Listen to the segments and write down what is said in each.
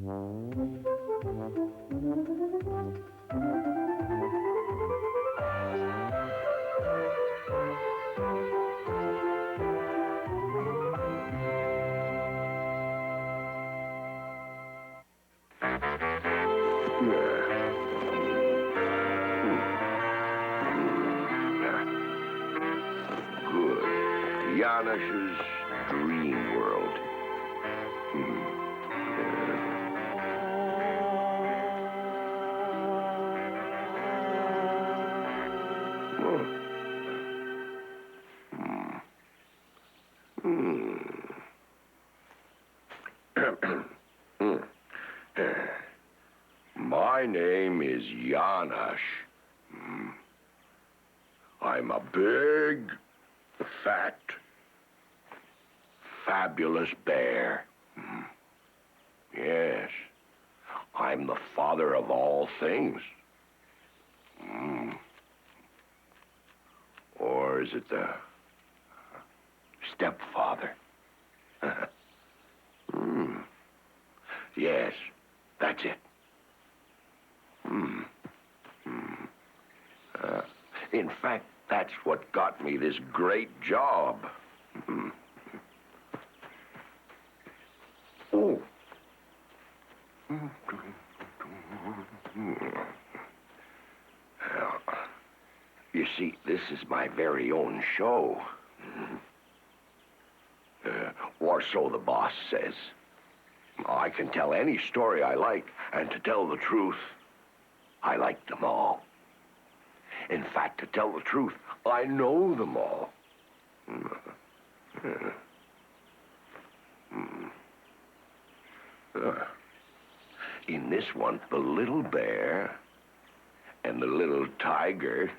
Good. Janosch's dream world. My name is Janosch. I'm a big, fat, fabulous bear. Yes, I'm the father of all things. Or is it the stepfather? Yes, that's it. In fact, that's what got me this great job. Oh. You see, this is my very own show. Or so the boss says. I can tell any story I like, and to tell the truth, I like them all. In fact, to tell the truth, I know them all. In this one, the little bear and the little tiger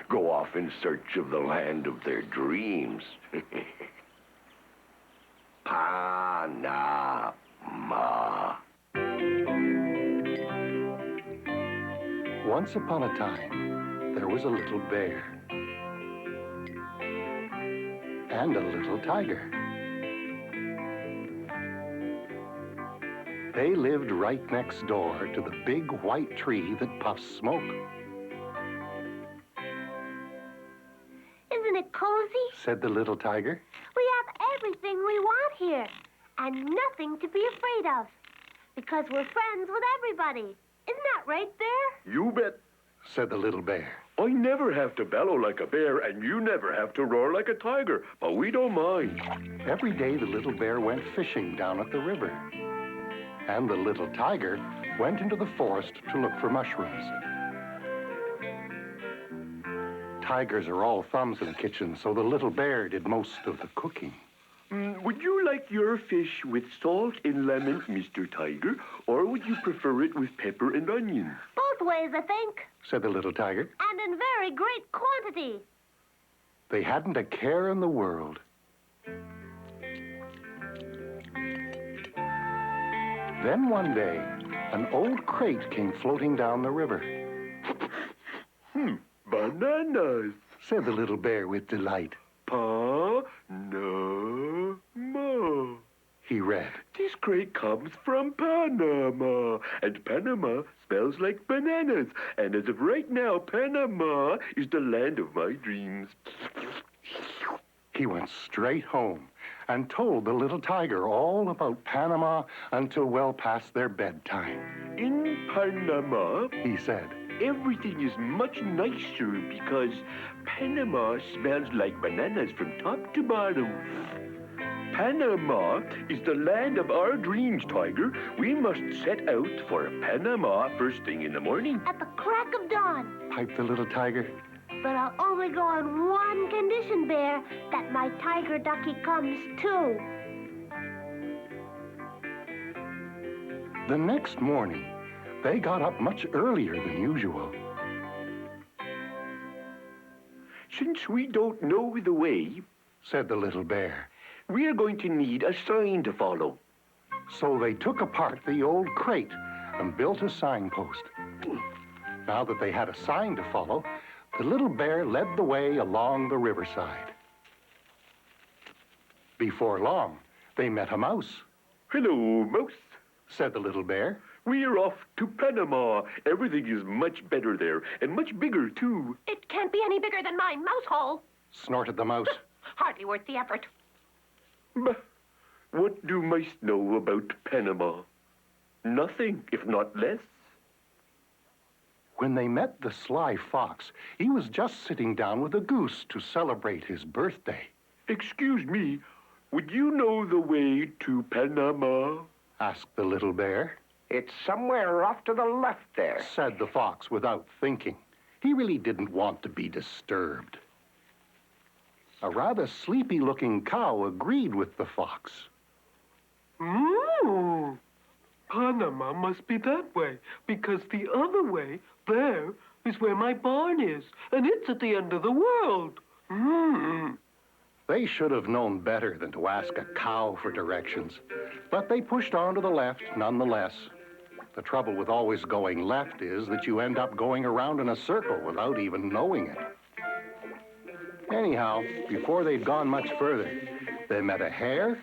go off in search of the land of their dreams. Panama. Once upon a time, there was a little bear and a little tiger. They lived right next door to the big white tree that puffs smoke. Isn't it cozy? Said the little tiger. We have everything we want here, and nothing to be afraid of, because we're friends with everybody. Isn't that right, Bear? You bet. Said the little bear. I never have to bellow like a bear, and you never have to roar like a tiger, but we don't mind. Every day the little bear went fishing down at the river. And the little tiger went into the forest to look for mushrooms. Tigers are all thumbs in the kitchen, so the little bear did most of the cooking. Would you like your fish with salt and lemon, Mr. Tiger, or would you prefer it with pepper and onion? Both ways, I think. Said the little tiger. And in very great quantity. They hadn't a care in the world. Then one day, an old crate came floating down the river. Bananas, said the little bear with delight. Panama. He read. This crate comes from Panama, and Panama smells like bananas. And as of right now, Panama is the land of my dreams. He went straight home and told the little tiger all about Panama until well past their bedtime. In Panama, he said, everything is much nicer because Panama smells like bananas from top to bottom. Panama is the land of our dreams, Tiger. We must set out for Panama first thing in the morning. At the crack of dawn. Piped the little tiger. But I'll only go on one condition, Bear, that my tiger ducky comes too. The next morning, they got up much earlier than usual. Since we don't know the way, said the little bear, we are going to need a sign to follow. So they took apart the old crate and built a signpost. Now that they had a sign to follow, the little bear led the way along the riverside. Before long, they met a mouse. Hello, Mouse. said the little bear. We're off to Panama. Everything is much better there, and much bigger, too. It can't be any bigger than my mouse hole. Snorted the mouse. Hardly worth the effort. Bah, what do mice know about Panama? Nothing, if not less. When they met the sly fox, he was just sitting down with a goose to celebrate his birthday. Excuse me, would you know the way to Panama? Asked the little bear. It's somewhere off to the left there. Said the fox without thinking. He really didn't want to be disturbed. A rather sleepy-looking cow agreed with the fox. Panama must be that way, because the other way, there, is where my barn is, and it's at the end of the world. They should have known better than to ask a cow for directions, but they pushed on to the left nonetheless. The trouble with always going left is that you end up going around in a circle without even knowing it. Anyhow, before they'd gone much further, they met a hare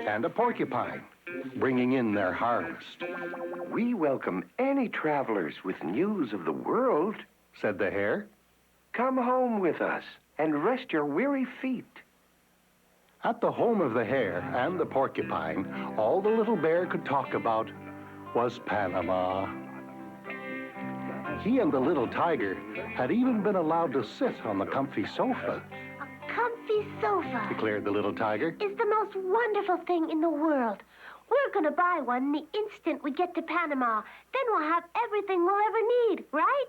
and a porcupine, bringing in their harvest. We welcome any travelers with news of the world. Said the hare. Come home with us and rest your weary feet. At the home of the hare and the porcupine, all the little bear could talk about was Panama. He and the little tiger had even been allowed to sit on the comfy sofa, A comfy sofa declared the little tiger. is the most wonderful thing in the world. We're going to buy one the instant we get to Panama. Then we'll have everything we'll ever need, right?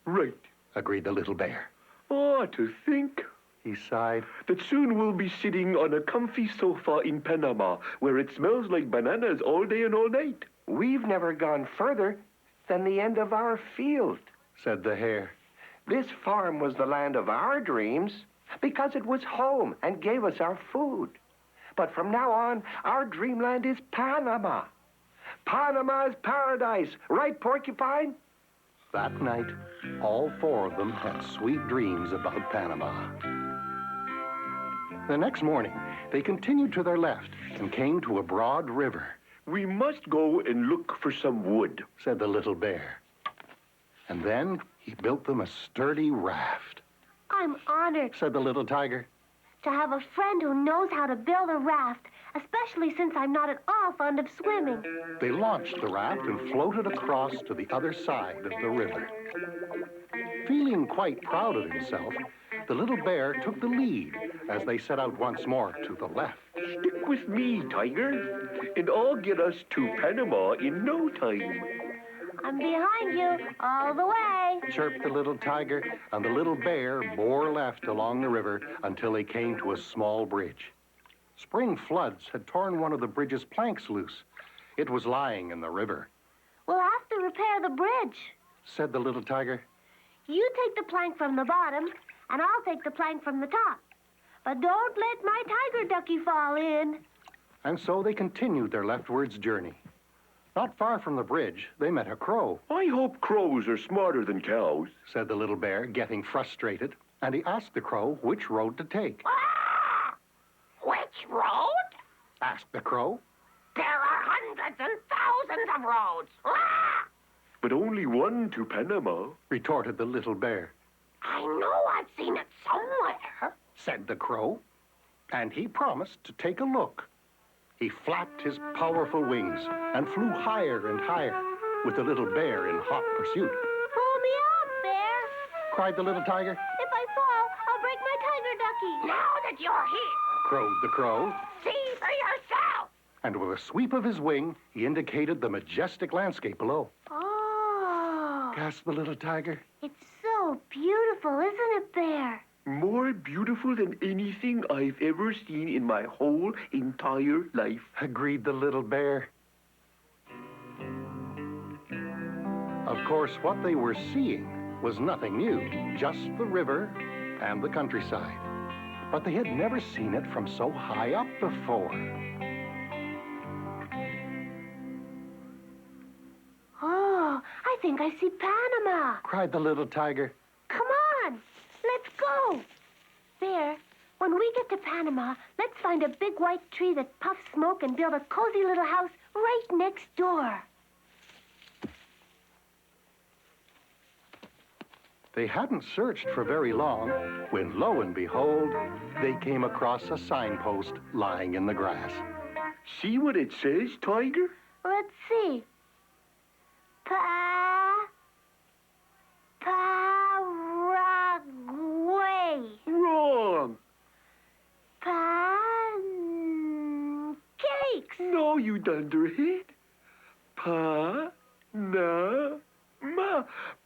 Right. Agreed the little bear. Ah, to think He sighed. that soon we'll be sitting on a comfy sofa in Panama, where it smells like bananas all day and all night. We've never gone further than the end of our field. Said the hare. This farm was the land of our dreams because it was home and gave us our food. But from now on, our dreamland is Panama. Panama's paradise, right, Porcupine? That night, all four of them had sweet dreams about Panama. The next morning, they continued to their left and came to a broad river, We must go and look for some wood. said the little bear. And then he built them a sturdy raft, I'm honored said the little tiger. to have a friend who knows how to build a raft, especially since I'm not at all fond of swimming. They launched the raft and floated across to the other side of the river. Feeling quite proud of himself, the little bear took the lead as they set out once more to the left. Stick with me, Tiger, and I'll get us to Panama in no time. I'm behind you all the way. Chirped the little tiger, and the little bear bore left along the river until they came to a small bridge. Spring floods had torn one of the bridge's planks loose. It was lying in the river. We'll have to repair the bridge. Said the little tiger. You take the plank from the bottom, and I'll take the plank from the top. But don't let my tiger ducky fall in. And so they continued their leftwards journey. Not far from the bridge, they met a crow, I hope crows are smarter than cows. said the little bear, getting frustrated. And he asked the crow which road to take. Which road? Asked the crow. There are hundreds and thousands of roads. But only one to Panama. Retorted the little bear. I know I've seen it somewhere. Said the crow. And he promised to take a look. He flapped his powerful wings and flew higher and higher, with the little bear in hot pursuit. Pull me up, Bear. Cried the little tiger. If I fall, I'll break my tiger ducky. Now that you're here, Crowed the crow. see for yourself. And with a sweep of his wing, he indicated the majestic landscape below. Oh, Gasped the little tiger. it's so beautiful, isn't it, Bear? More beautiful than anything I've ever seen in my whole entire life. Agreed the little bear. Of course, what they were seeing was nothing new, just the river and the countryside. But they had never seen it from so high up before. Oh, I think I see Panama. Cried the little tiger. Come on, let's go. Bear, when we get to Panama, let's find a big white tree that puffs smoke and build a cozy little house right next door. They hadn't searched for very long when, lo and behold, they came across a signpost lying in the grass. See what it says, Tiger? Let's see. Paraguay. Wrong. Pancakes. No, you dunderhead.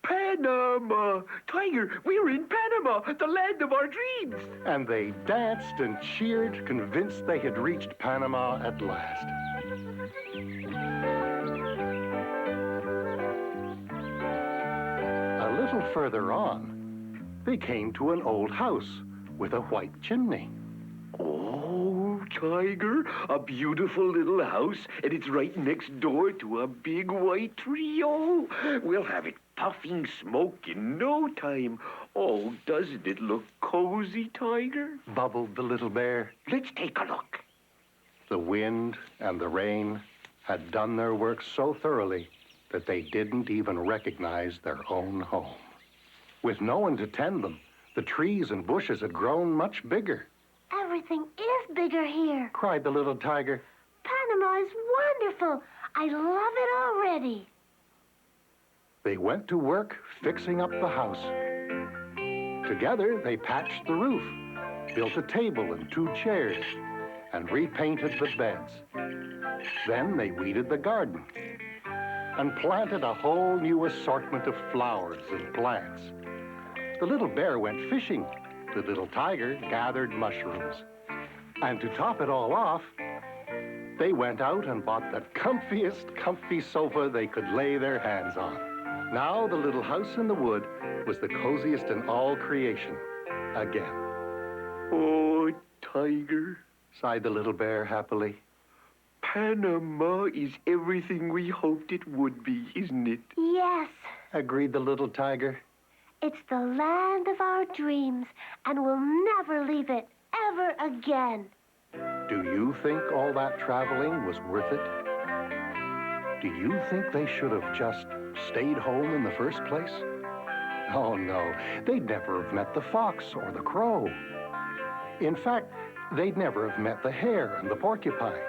Panama. Tiger, we're in Panama, the land of our dreams. And they danced and cheered, convinced they had reached Panama at last. A little further on, they came to an old house with a white chimney. Oh, Tiger, a beautiful little house, and it's right next door to a big white tree. Oh, we'll have it puffing smoke in no time. Oh, doesn't it look cozy, Tiger? Bubbled the little bear. Let's take a look. The wind and the rain had done their work so thoroughly that they didn't even recognize their own home. With no one to tend them, the trees and bushes had grown much bigger. Everything is bigger here. Cried the little tiger. Panama is wonderful. I love it already. They went to work fixing up the house. Together, they patched the roof, built a table and 2 chairs, and repainted the beds. Then they weeded the garden and planted a whole new assortment of flowers and plants. The little bear went fishing. The little tiger gathered mushrooms. And to top it all off, they went out and bought the comfiest comfy sofa they could lay their hands on. Now the little house in the wood was the coziest in all creation again. Oh, Tiger, Sighed the little bear happily. Panama is everything we hoped it would be, isn't it? Yes, Agreed the little tiger. it's the land of our dreams, and we'll never leave it ever again. Do you think all that traveling was worth it? Do you think they should have just stayed home in the first place? Oh, no. They'd never have met the fox or the crow. In fact, they'd never have met the hare and the porcupine.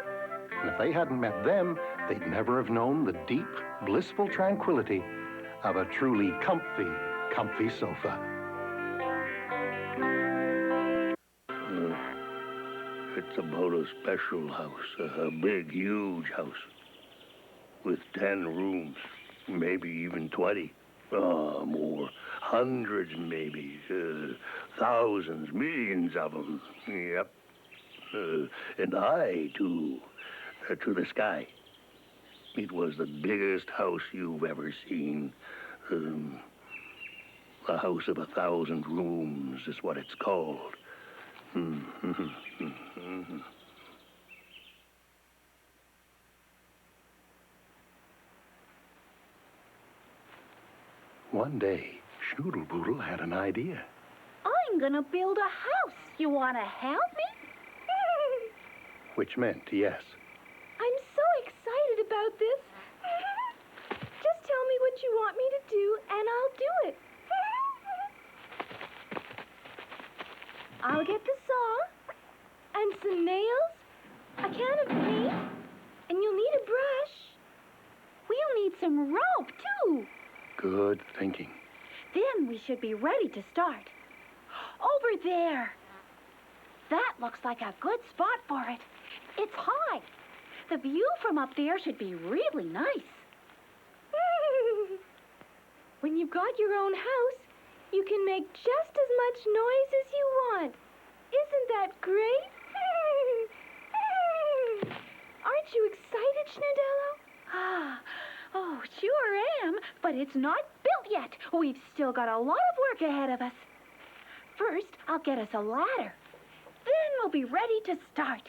And if they hadn't met them, they'd never have known the deep, blissful tranquility of a truly comfy sofa. It's about a special house, a big, huge house. With 10 rooms, maybe even 20. More. Hundreds, maybe. Thousands, millions of them. Yep. And high, too. To the sky. It was the biggest house you've ever seen. A house of 1,000 rooms is what it's called. One day, Schnoodle-Boodle had an idea. I'm gonna build a house. You wanna help me? Which meant yes. I'm so excited about this. Just tell me what you want me to do, and I'll do it. I'll get the saw, and some nails, a can of paint, and you'll need a brush. We'll need some rope, too. Good thinking. Then we should be ready to start. Over there. That looks like a good spot for it. It's high. The view from up there should be really nice. When you've got your own house, you can make just as much noise as you want. Isn't that great? Aren't you excited, Schnadello? Oh, sure am, but it's not built yet. We've still got a lot of work ahead of us. First, I'll get us a ladder. Then we'll be ready to start.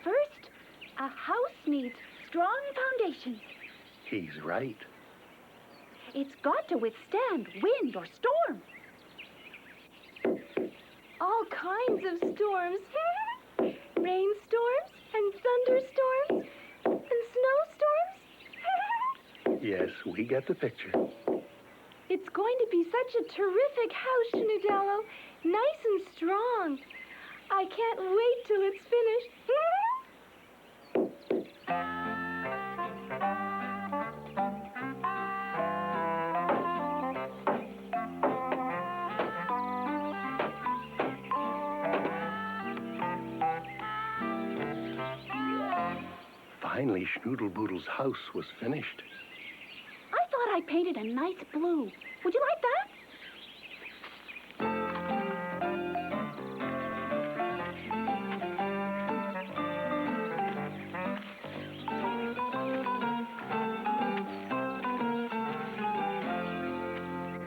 First, a house needs strong foundations. He's right. It's got to withstand wind or storm. All kinds of storms. Rainstorms and thunderstorms and snowstorms. Yes, we get the picture. It's going to be such a terrific house, Schnudello. Nice and strong. I can't wait till it's finished. Finally, Schnoodle-Boodle's house was finished. I thought I painted a nice blue. Would you like that?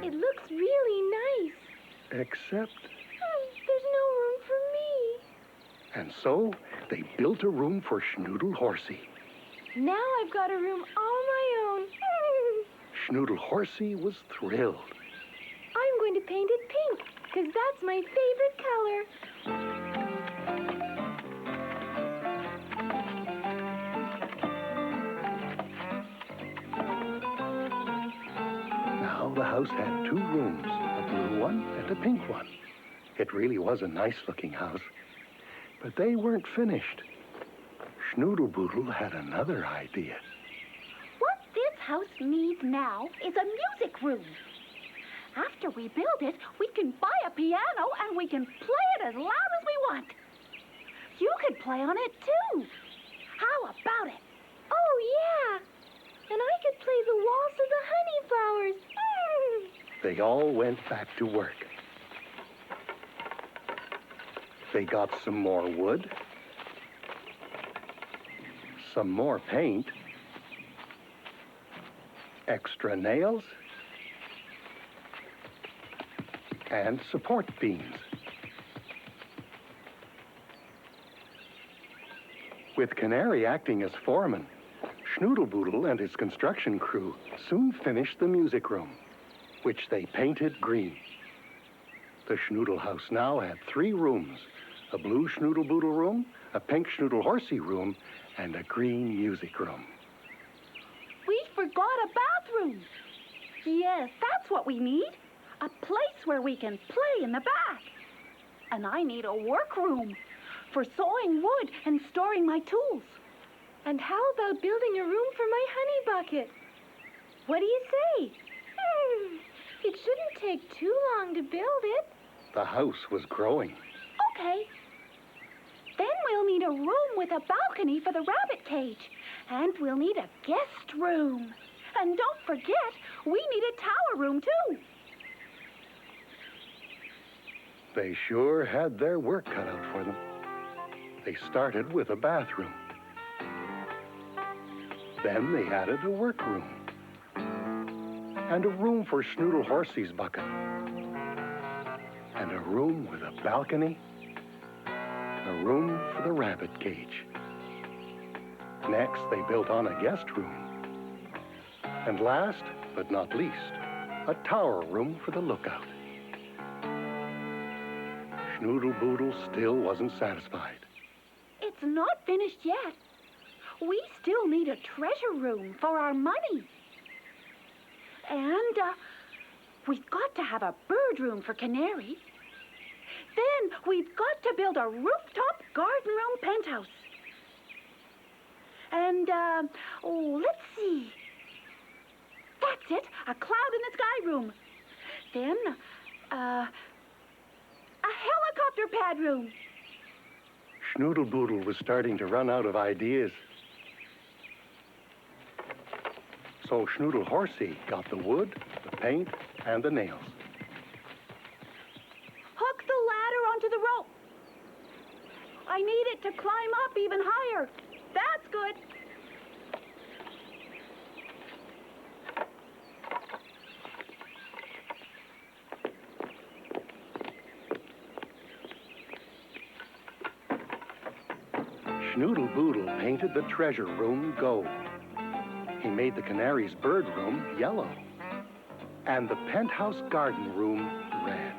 It looks really nice. Except... There's no room for me. And so, they built a room for Schnoodle Horsey. Now I've got a room all my own. Schnoodle Horsey was thrilled. I'm going to paint it pink, because that's my favorite color. Now the house had 2 rooms, a blue one and a pink one. It really was a nice-looking house. But they weren't finished. Schnoodle-Boodle had another idea. What this house needs now is a music room. After we build it, we can buy a piano and we can play it as loud as we want. You could play on it too. How about it? Oh, yeah. And I could play the waltz of the honey flowers. They all went back to work. They got some more wood, some more paint, extra nails, and support beams. With Canary acting as foreman, Schnoodle-Boodle and his construction crew soon finished the music room, which they painted green. The Schnoodle house now had 3 rooms, a blue Schnoodle-Boodle room, a pink Schnoodle Horsey room, and a green music room. We forgot a bathroom. Yes, that's what we need. A place where we can play in the back. And I need a workroom for sawing wood and storing my tools. And how about building a room for my honey bucket? What do you say? It shouldn't take too long to build it. The house was growing. Okay. Then we'll need a room with a balcony for the rabbit cage. And we'll need a guest room. And don't forget, we need a tower room, too. They sure had their work cut out for them. They started with a bathroom. Then they added a workroom. And a room for Schnoodle Horsey's bucket. And a room with a balcony. A room for the rabbit cage. Next, they built on a guest room. And last, but not least, a tower room for the lookout. Schnoodle-Boodle still wasn't satisfied. It's not finished yet. We still need a treasure room for our money. And we've got to have a bird room for Canary. Then we've got to build a rooftop garden room penthouse. And, let's see. That's it, a cloud in the sky room. Then, a helicopter pad room. Schnoodle-Boodle was starting to run out of ideas. So Schnoodle Horsey got the wood, the paint, and the nails. Hook the ladder onto the rope. I need it to climb up even higher. That's good. Schnoodle-Boodle painted the treasure room gold. He made the canary's bird room yellow and the penthouse garden room red.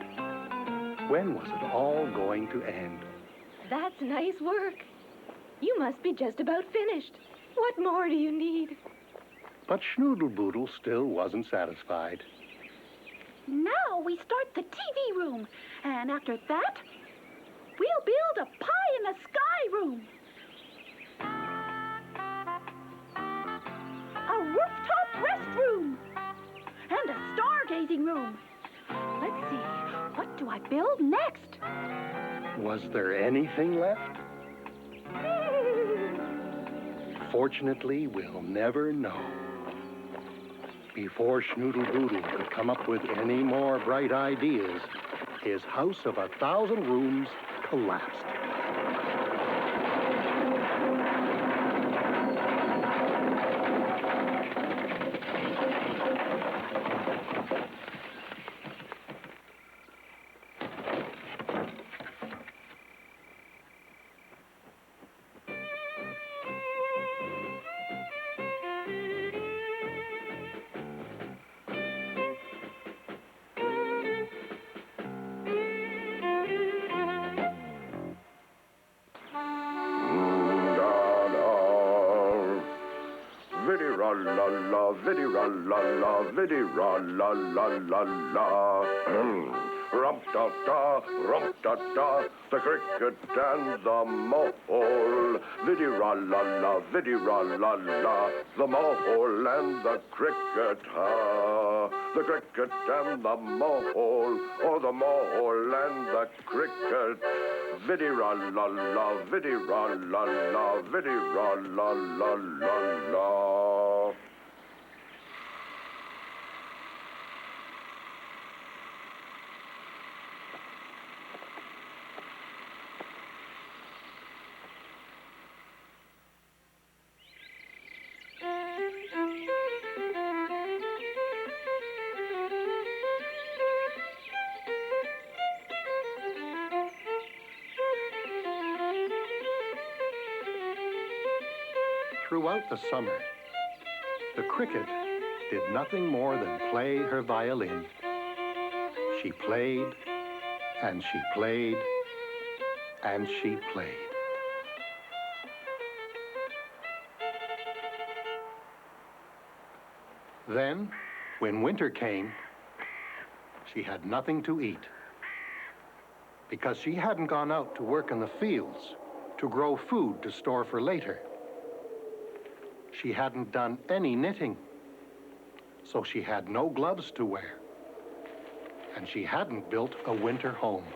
When was it all going to end? That's nice work. You must be just about finished. What more do you need? But Schnoodle-Boodle still wasn't satisfied. Now we start the TV room. And after that, we'll build a pie-in-the-sky room. A rooftop restroom. And a stargazing room. Let's see, what do I build next? Was there anything left? Fortunately, we'll never know. Before Schnoodle-Boodle could come up with any more bright ideas, his house of 1,000 rooms collapsed. Viddy-ra-la-la, viddy-ra-la-la, viddy-ra-la-la-la-la. Rump-da-da, rump-da-da, the cricket and the mole. Viddy-ra-la-la, viddy-ra-la-la, the mole and the cricket, ha. The cricket and the mole, oh, the mole and the cricket. Viddy-ra-la-la, viddy-ra-la-la, viddy-ra-la-la-la-la. Throughout the summer, the cricket did nothing more than play her violin. She played, and she played, and she played. Then, when winter came, she had nothing to eat because she hadn't gone out to work in the fields to grow food to store for later. She hadn't done any knitting, so she had no gloves to wear. And she hadn't built a winter home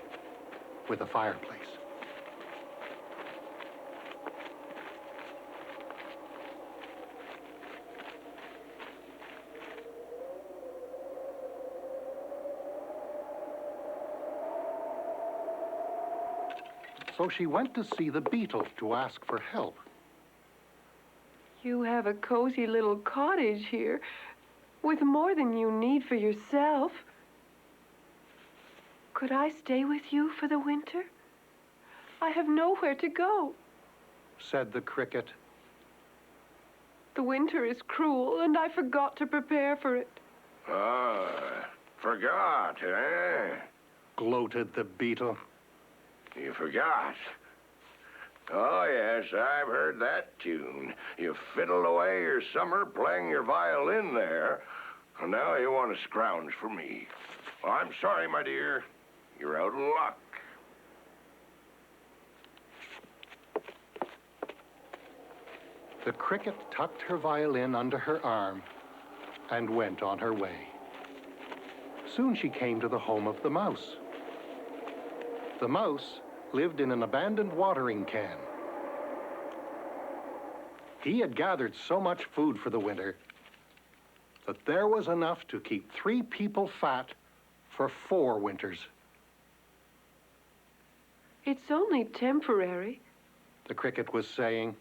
with a fireplace. So she went to see the beetle to ask for help. You have a cozy little cottage here with more than you need for yourself. Could I stay with you for the winter? I have nowhere to go. Said the cricket. The winter is cruel, and I forgot to prepare for it. Forgot, eh? Gloated the beetle. You forgot. Oh, yes, I've heard that tune. You fiddled away your summer playing your violin there, and now you want to scrounge for me. Well, I'm sorry, my dear. You're out of luck. The cricket tucked her violin under her arm and went on her way. Soon she came to the home of the mouse. The mouse lived in an abandoned watering can. He had gathered so much food for the winter that there was enough to keep 3 people fat for 4 winters. It's only temporary. The cricket was saying.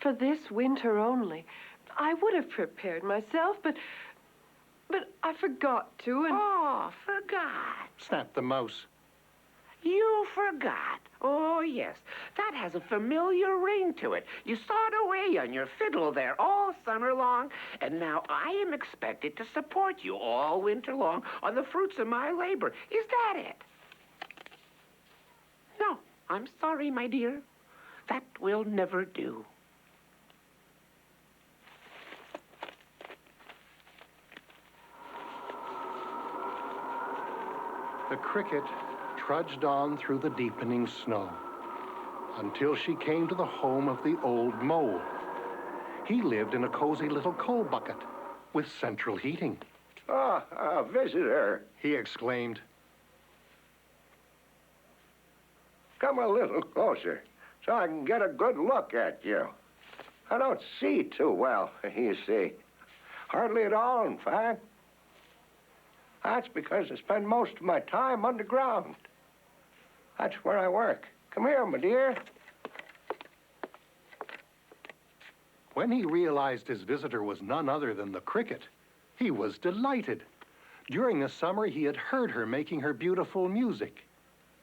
For this winter only. I would have prepared myself, but I forgot to, and... Oh, forgot. Snapped the mouse. You forgot. Oh, yes. That has a familiar ring to it. You sawed away on your fiddle there all summer long, and now I am expected to support you all winter long on the fruits of my labor. Is that it? No, I'm sorry, my dear. That will never do. The cricket trudged on through the deepening snow until she came to the home of the old mole. He lived in a cozy little coal bucket with central heating. Ah, a visitor. He exclaimed. Come a little closer so I can get a good look at you. I don't see too well, you see. Hardly at all, in fact. That's because I spend most of my time underground. That's where I work. Come here, my dear. When he realized his visitor was none other than the cricket, he was delighted. During the summer, he had heard her making her beautiful music.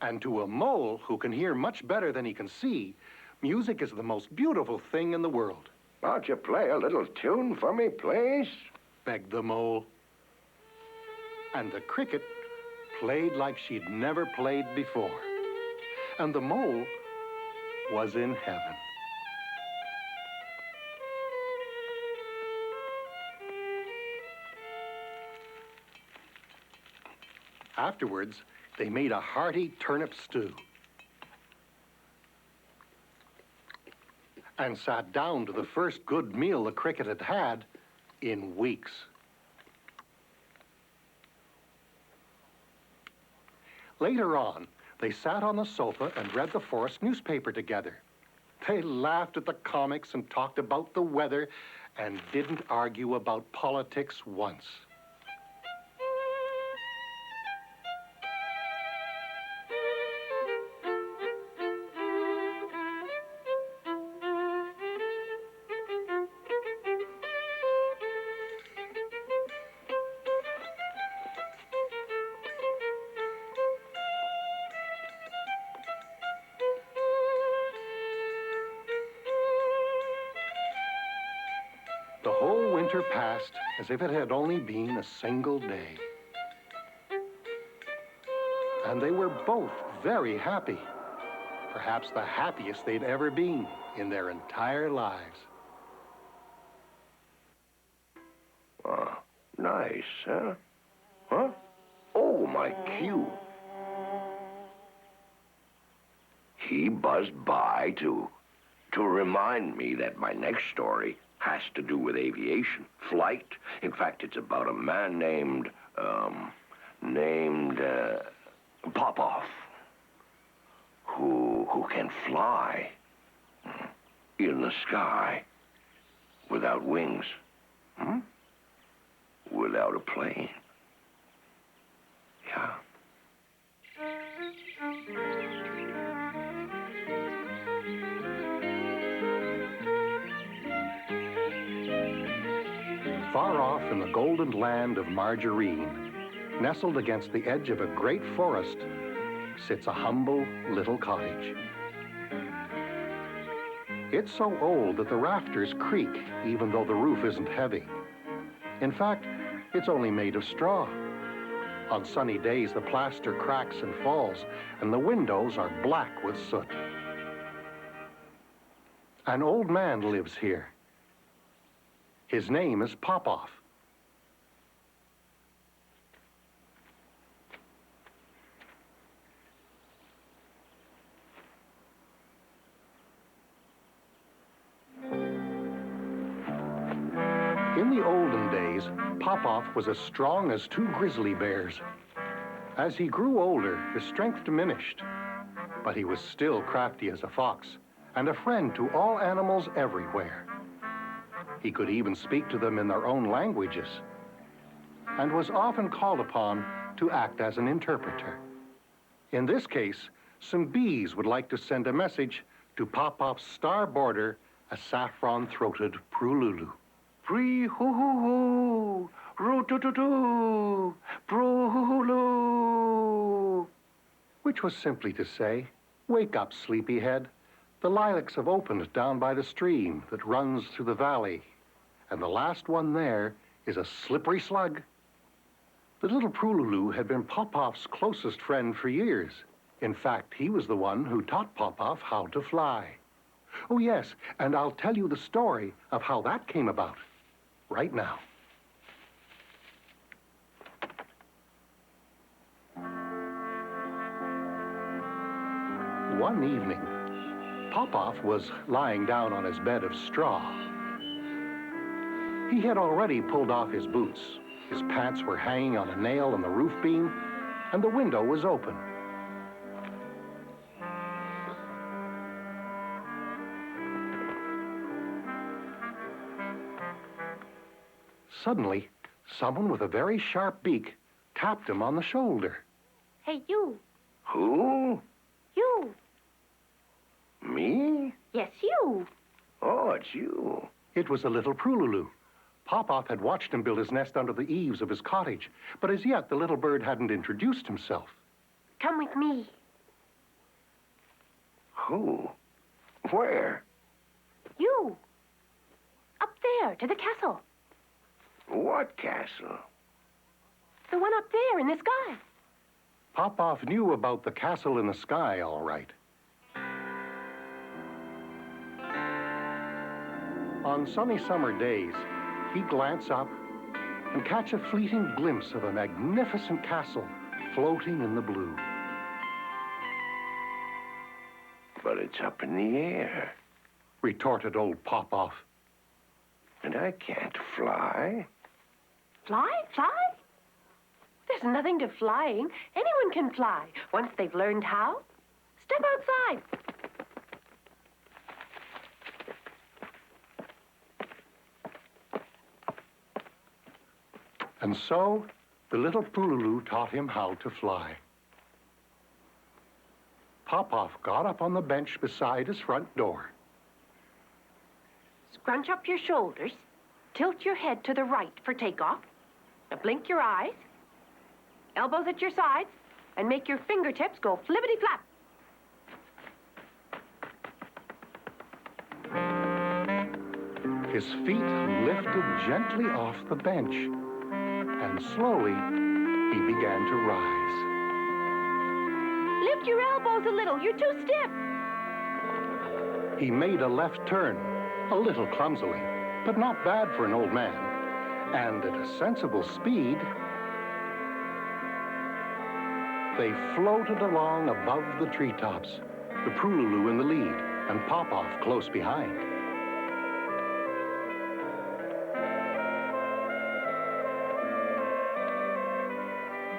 And to a mole who can hear much better than he can see, music is the most beautiful thing in the world. Won't you play a little tune for me, please? Begged the mole. And the cricket played like she'd never played before. And the mole was in heaven. Afterwards, they made a hearty turnip stew and sat down to the first good meal the cricket had had in weeks. Later on, they sat on the sofa and read the forest newspaper together. They laughed at the comics and talked about the weather and didn't argue about politics once. The whole winter passed as if it had only been a single day. And they were both very happy. Perhaps the happiest they'd ever been in their entire lives. Nice, huh? Huh? Oh, my cue. He buzzed by to remind me that my next story has to do with aviation, flight. In fact, it's about a man named Popoff, who can fly in the sky without wings, without a plane. Yeah. Far off in the golden land of margarine, nestled against the edge of a great forest, sits a humble little cottage. It's so old that the rafters creak, even though the roof isn't heavy. In fact, it's only made of straw. On sunny days, the plaster cracks and falls, and the windows are black with soot. An old man lives here. His name is Popoff. In the olden days, Popoff was as strong as 2 grizzly bears. As he grew older, his strength diminished, but he was still crafty as a fox and a friend to all animals everywhere. He could even speak to them in their own languages and was often called upon to act as an interpreter. In this case, some bees would like to send a message to Popoff's star boarder, a saffron-throated prululu. Free-hoo-hoo-hoo, roo-doo-doo-doo, proo-hoo-hoo-loo. which was simply to say, "Wake up, sleepyhead. The lilacs have opened down by the stream that runs through the valley, and the last one there is a slippery slug." The little Prululu had been Popoff's closest friend for years. In fact, he was the one who taught Popoff how to fly. Oh, yes, and I'll tell you the story of how that came about right now. One evening, Popoff was lying down on his bed of straw. He had already pulled off his boots. His pants were hanging on a nail on the roof beam, and the window was open. Suddenly, someone with a very sharp beak tapped him on the shoulder. Hey, you. Who? You. Me? Yes, you. Oh, it's you. It was the little Prululu. Popoff had watched him build his nest under the eaves of his cottage, but as yet the little bird hadn't introduced himself. Come with me. Who? Where? You. Up there, to the castle. What castle? The one up there in the sky. Popoff knew about the castle in the sky, all right. On sunny summer days, he'd glance up and catch a fleeting glimpse of a magnificent castle floating in the blue. But it's up in the air, Retorted old Popoff. and I can't fly. Fly? Fly? There's nothing to flying. Anyone can fly once they've learned how. Step outside. And so, the little Prululu taught him how to fly. Popoff got up on the bench beside his front door. Scrunch up your shoulders. Tilt your head to the right for takeoff. Now blink your eyes. Elbows at your sides. And make your fingertips go flippity-flap. His feet lifted gently off the bench, and slowly he began to rise. Lift your elbows a little. You're too stiff. He made a left turn, a little clumsily, but not bad for an old man. And at a sensible speed, they floated along above the treetops, the Prululu in the lead, and Popoff close behind.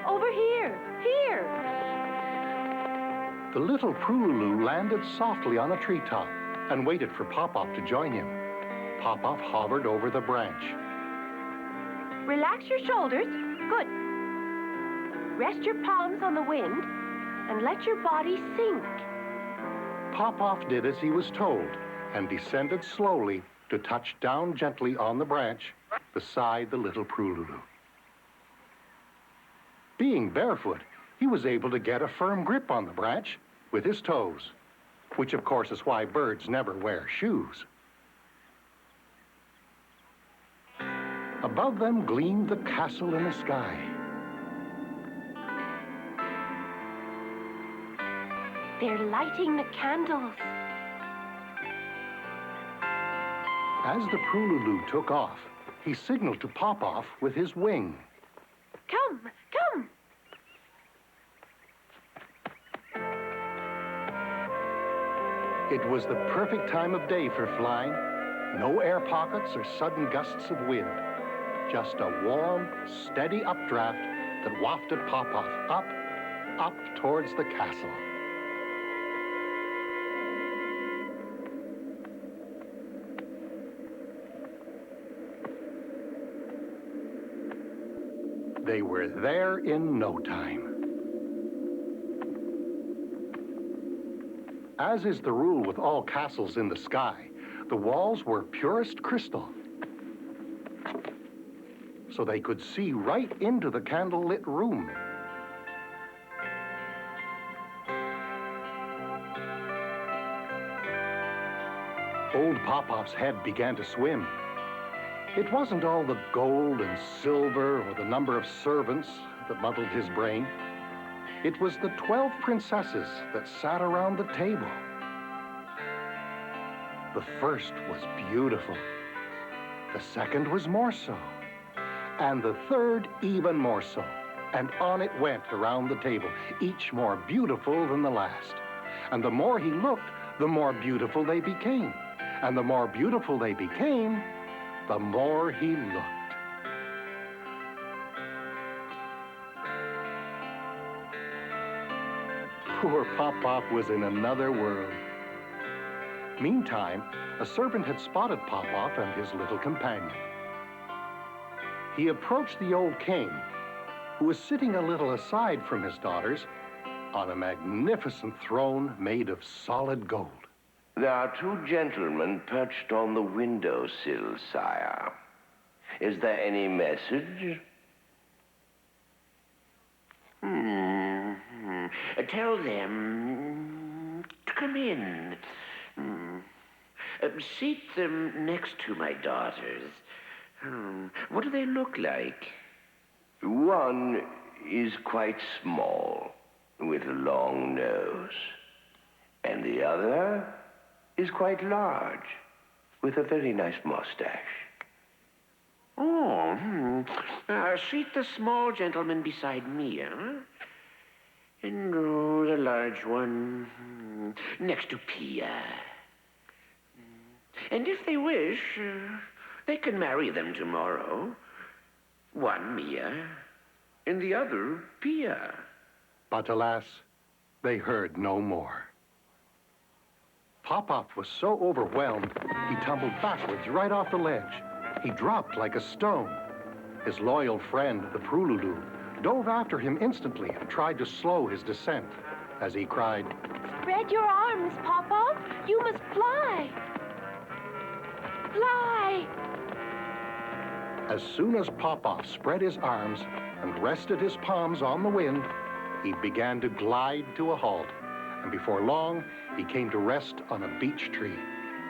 Over here. Here. The little Prululu landed softly on a treetop and waited for Popoff to join him. Popoff hovered over the branch. Relax your shoulders. Good. Rest your palms on the wind and let your body sink. Popoff did as he was told and descended slowly to touch down gently on the branch beside the little Prululu. Being barefoot, he was able to get a firm grip on the branch with his toes, which of course is why birds never wear shoes. Above them gleamed the castle in the sky. They're lighting the candles. As the Prululu took off, he signaled to Popoff with his wing. Come, come. It was the perfect time of day for flying. No air pockets or sudden gusts of wind. Just a warm, steady updraft that wafted Popoff up towards the castle. They were there in no time. As is the rule with all castles in the sky, the walls were purest crystal, so they could see right into the candlelit room. Old Pop-Pop's head began to swim. It wasn't all the gold and silver or the number of servants that muddled his brain. It was the 12 princesses that sat around the table. The first was beautiful. The second was more so. And the third even more so. And on it went around the table, each more beautiful than the last. And the more he looked, the more beautiful they became. And the more beautiful they became, the more he looked. Poor Pop-Pop was in another world. Meantime, a servant had spotted Pop-Pop and his little companion. He approached the old king, who was sitting a little aside from his daughters on a magnificent throne made of solid gold. There are two gentlemen perched on the windowsill, sire. Is there any message? Tell them to come in. Seat them next to my daughters. What do they look like? One is quite small, with a long nose. And the other is quite large, with a very nice mustache. Seat the small gentleman beside me, huh? And the large one next to Pia. And if they wish, they can marry them tomorrow. One Mia, and the other Pia. But alas, they heard no more. Pop-Pop was so overwhelmed, he tumbled backwards right off the ledge. He dropped like a stone. His loyal friend, the Prululu, dove after him instantly and tried to slow his descent as he cried, Spread your arms, Pop-Pop. You must fly. Fly. As soon as Pop-Pop spread his arms and rested his palms on the wind, he began to glide to a halt. And before long, he came to rest on a beech tree,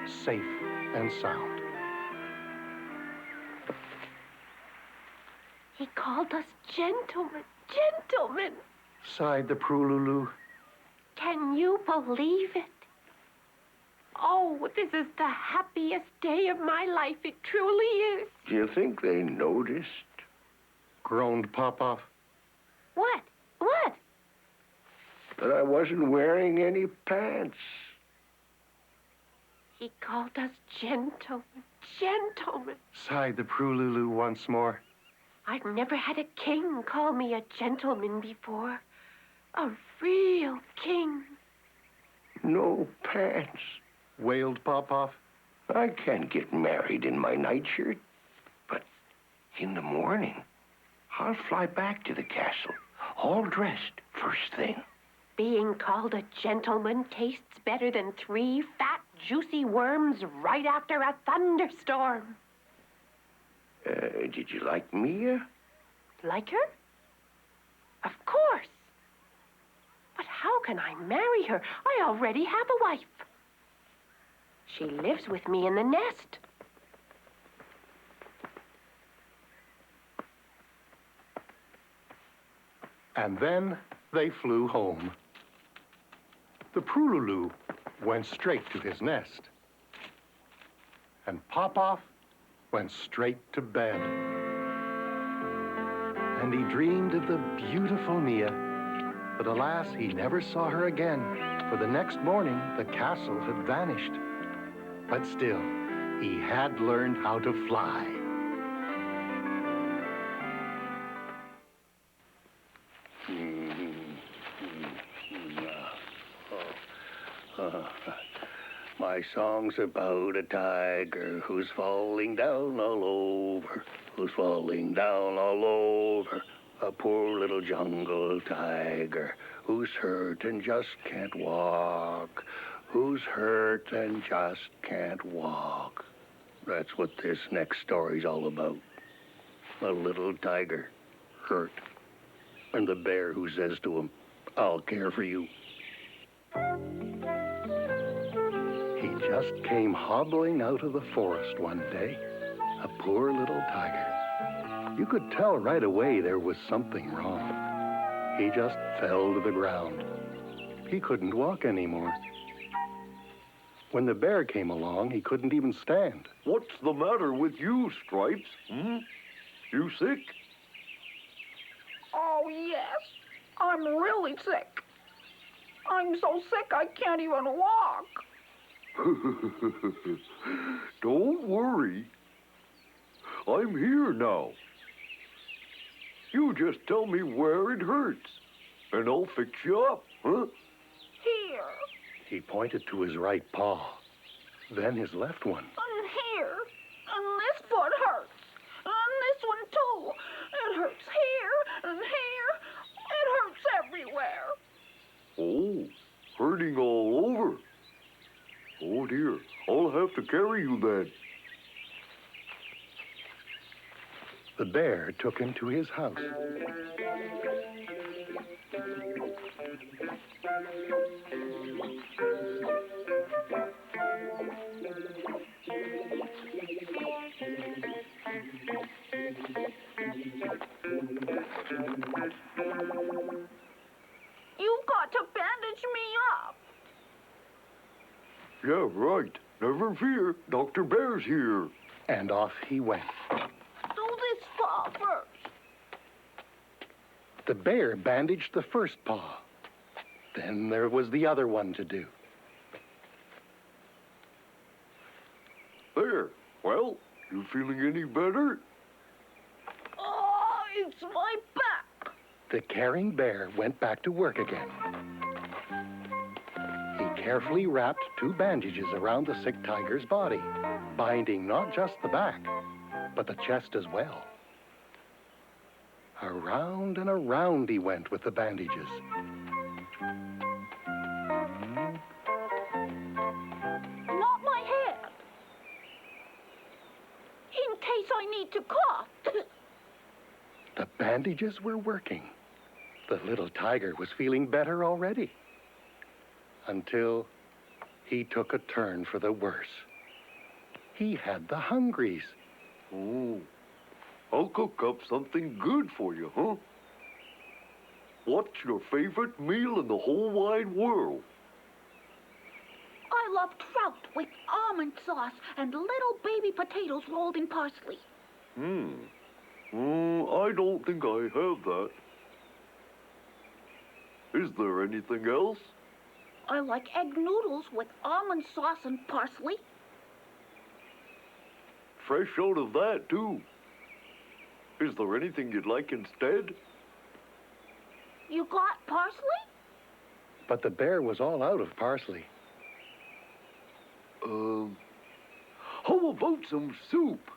safe and sound. He called us gentlemen, gentlemen. Sighed the Prululu. Can you believe it? Oh, this is the happiest day of my life. It truly is. Do you think they noticed? Groaned Pop-Pop. What? What? That I wasn't wearing any pants. He called us gentlemen, gentlemen. Sighed the Prululu once more. I've never had a king call me a gentleman before. A real king. No pants. Wailed Pop-Pop. I can't get married in my nightshirt. But in the morning, I'll fly back to the castle, all dressed, first thing. Being called a gentleman tastes better than 3 fat, juicy worms right after a thunderstorm. Did you like Mia? Like her? Of course. But how can I marry her? I already have a wife. She lives with me in the nest. And then they flew home. The Prululu went straight to his nest. And Pop-Pop went straight to bed. And he dreamed of the beautiful Mia. But alas, he never saw her again, for the next morning the castle had vanished. But still, he had learned how to fly. My song's about a tiger who's falling down all over, who's falling down all over. A poor little jungle tiger who's hurt and just can't walk, who's hurt and just can't walk. That's what this next story's all about. A little tiger, hurt, and the bear who says to him, I'll care for you. He just came hobbling out of the forest one day, a poor little tiger. You could tell right away there was something wrong. He just fell to the ground. He couldn't walk anymore. When the bear came along, he couldn't even stand. What's the matter with you, Stripes? You sick? Oh, yes. I'm really sick. I'm so sick I can't even walk. Don't worry. I'm here now. You just tell me where it hurts, and I'll fix you up, huh? Here. He pointed to his right paw, then his left one. And here. And this foot hurts. And this one, too. It hurts here and here. It hurts everywhere. Oh, hurting all over. Oh, dear. I'll have to carry you then. The bear took him to his house. You've got to bandage me up. Yeah, right. Never fear. Dr. Bear's here. And off he went. Do this paw first. The bear bandaged the first paw. Then there was the other one to do. There. Well, you feeling any better? Oh, it's my back. The caring bear went back to work again. He carefully wrapped 2 bandages around the sick tiger's body, binding not just the back, but the chest as well. Around and around he went with the bandages. Not my head. In case I need to cough. The bandages were working. The little tiger was feeling better already. Until he took a turn for the worse. He had the hungries. Oh, I'll cook up something good for you, huh? What's your favorite meal in the whole wide world? I love trout with almond sauce and little baby potatoes rolled in parsley. I don't think I have that. Is there anything else? I like egg noodles with almond sauce and parsley. Fresh out of that, too. Is there anything you'd like instead? You got parsley? But the bear was all out of parsley. How about some soup?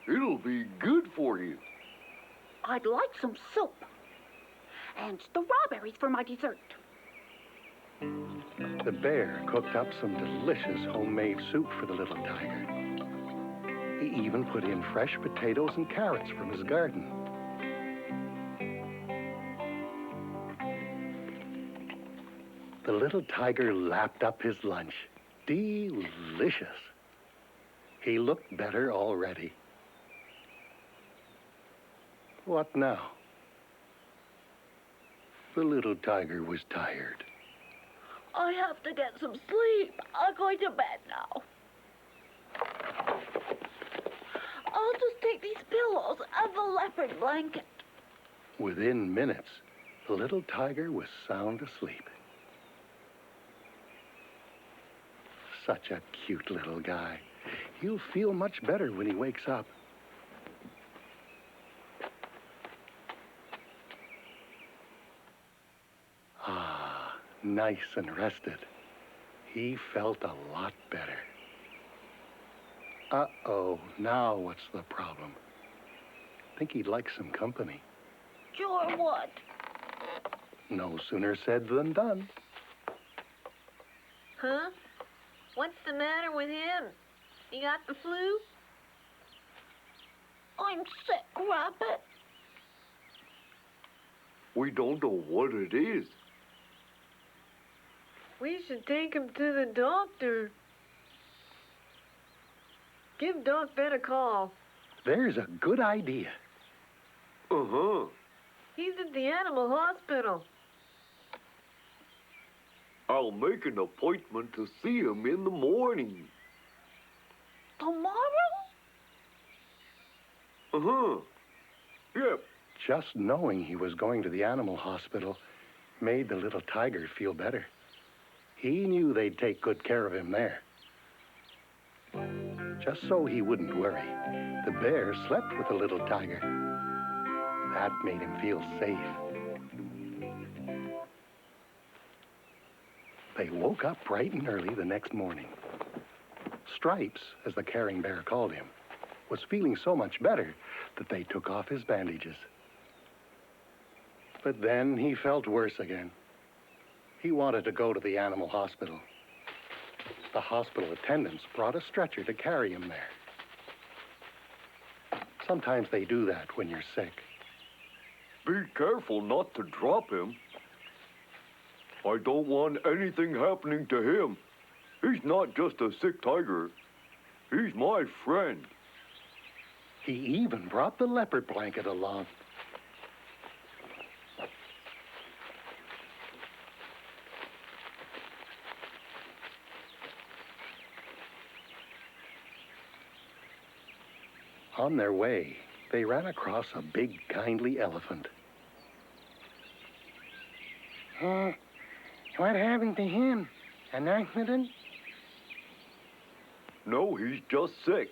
It'll be good for you. I'd like some soup. And strawberries for my dessert. The bear cooked up some delicious homemade soup for the little tiger. He even put in fresh potatoes and carrots from his garden. The little tiger lapped up his lunch. Delicious. He looked better already. What now? The little tiger was tired. I have to get some sleep. I'm going to bed now. I'll just take these pillows and the leopard blanket. Within minutes, the little tiger was sound asleep. Such a cute little guy. He'll feel much better when he wakes up. Ah, nice and rested. He felt a lot better. Uh-oh, now what's the problem? Think he'd like some company. Sure would. No sooner said than done. Huh? What's the matter with him? You got the flu? I'm sick, Rabbit. We don't know what it is. We should take him to the doctor. Give Doc Ben a call. There's a good idea. Uh-huh. He's at the animal hospital. I'll make an appointment to see him in the morning. Tomorrow? Uh-huh. Yep. Just knowing he was going to the animal hospital made the little tiger feel better. He knew they'd take good care of him there. Just so he wouldn't worry, the bear slept with the little tiger. That made him feel safe. They woke up bright and early the next morning. Stripes, as the caring bear called him, was feeling so much better that they took off his bandages. But then he felt worse again. He wanted to go to the animal hospital. The hospital attendants brought a stretcher to carry him there. Sometimes they do that when you're sick. Be careful not to drop him. I don't want anything happening to him. He's not just a sick tiger. He's my friend. He even brought the leopard blanket along. On their way, they ran across a big, kindly elephant. What happened to him? An accident? No, he's just sick.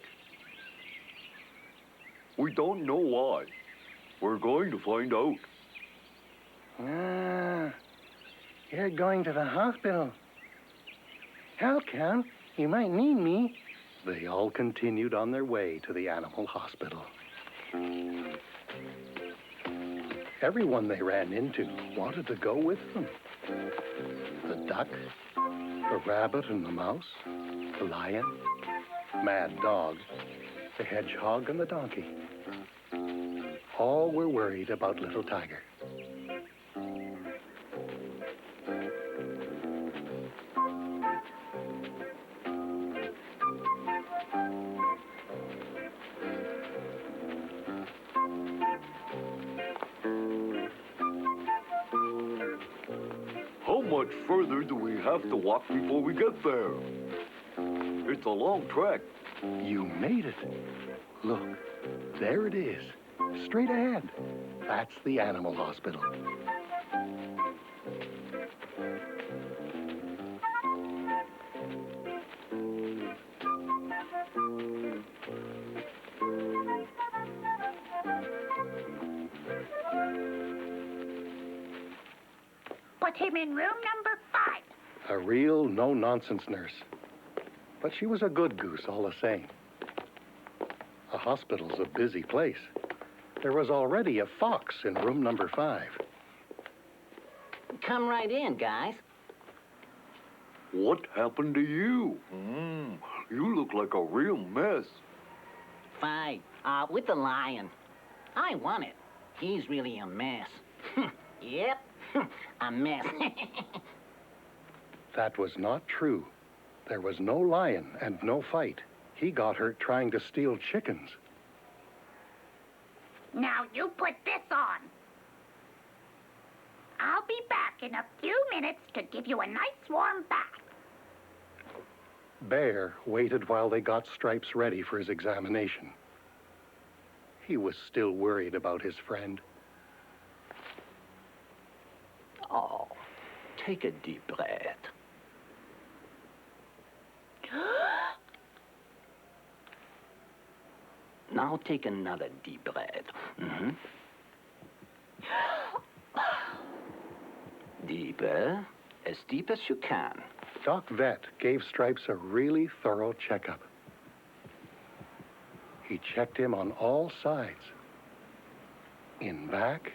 We don't know why. We're going to find out. Ah, you're going to the hospital. I'll come. You might need me. They all continued on their way to the animal hospital. Everyone they ran into wanted to go with them. The duck, the rabbit and the mouse, the lion, Mad Dog, the hedgehog and the donkey. All were worried about little Tiger. How much further do we have to walk before we get there? It's a long trek. You made it. Look, there it is, straight ahead. That's the animal hospital. Put him in room number 5. A real no-nonsense nurse. But she was a good goose all the same. A hospital's a busy place. There was already a fox in room number 5. Come right in, guys. What happened to you? You look like a real mess. Fight. With the lion. I won it. He's really a mess. Yep, a mess. That was not true. There was no lion and no fight. He got hurt trying to steal chickens. Now you put this on. I'll be back in a few minutes to give you a nice warm bath. Bear waited while they got Stripes ready for his examination. He was still worried about his friend. Oh, take a deep breath. Now take another deep breath. Deeper, as deep as you can. Doc Vet gave Stripes a really thorough checkup. He checked him on all sides. In back,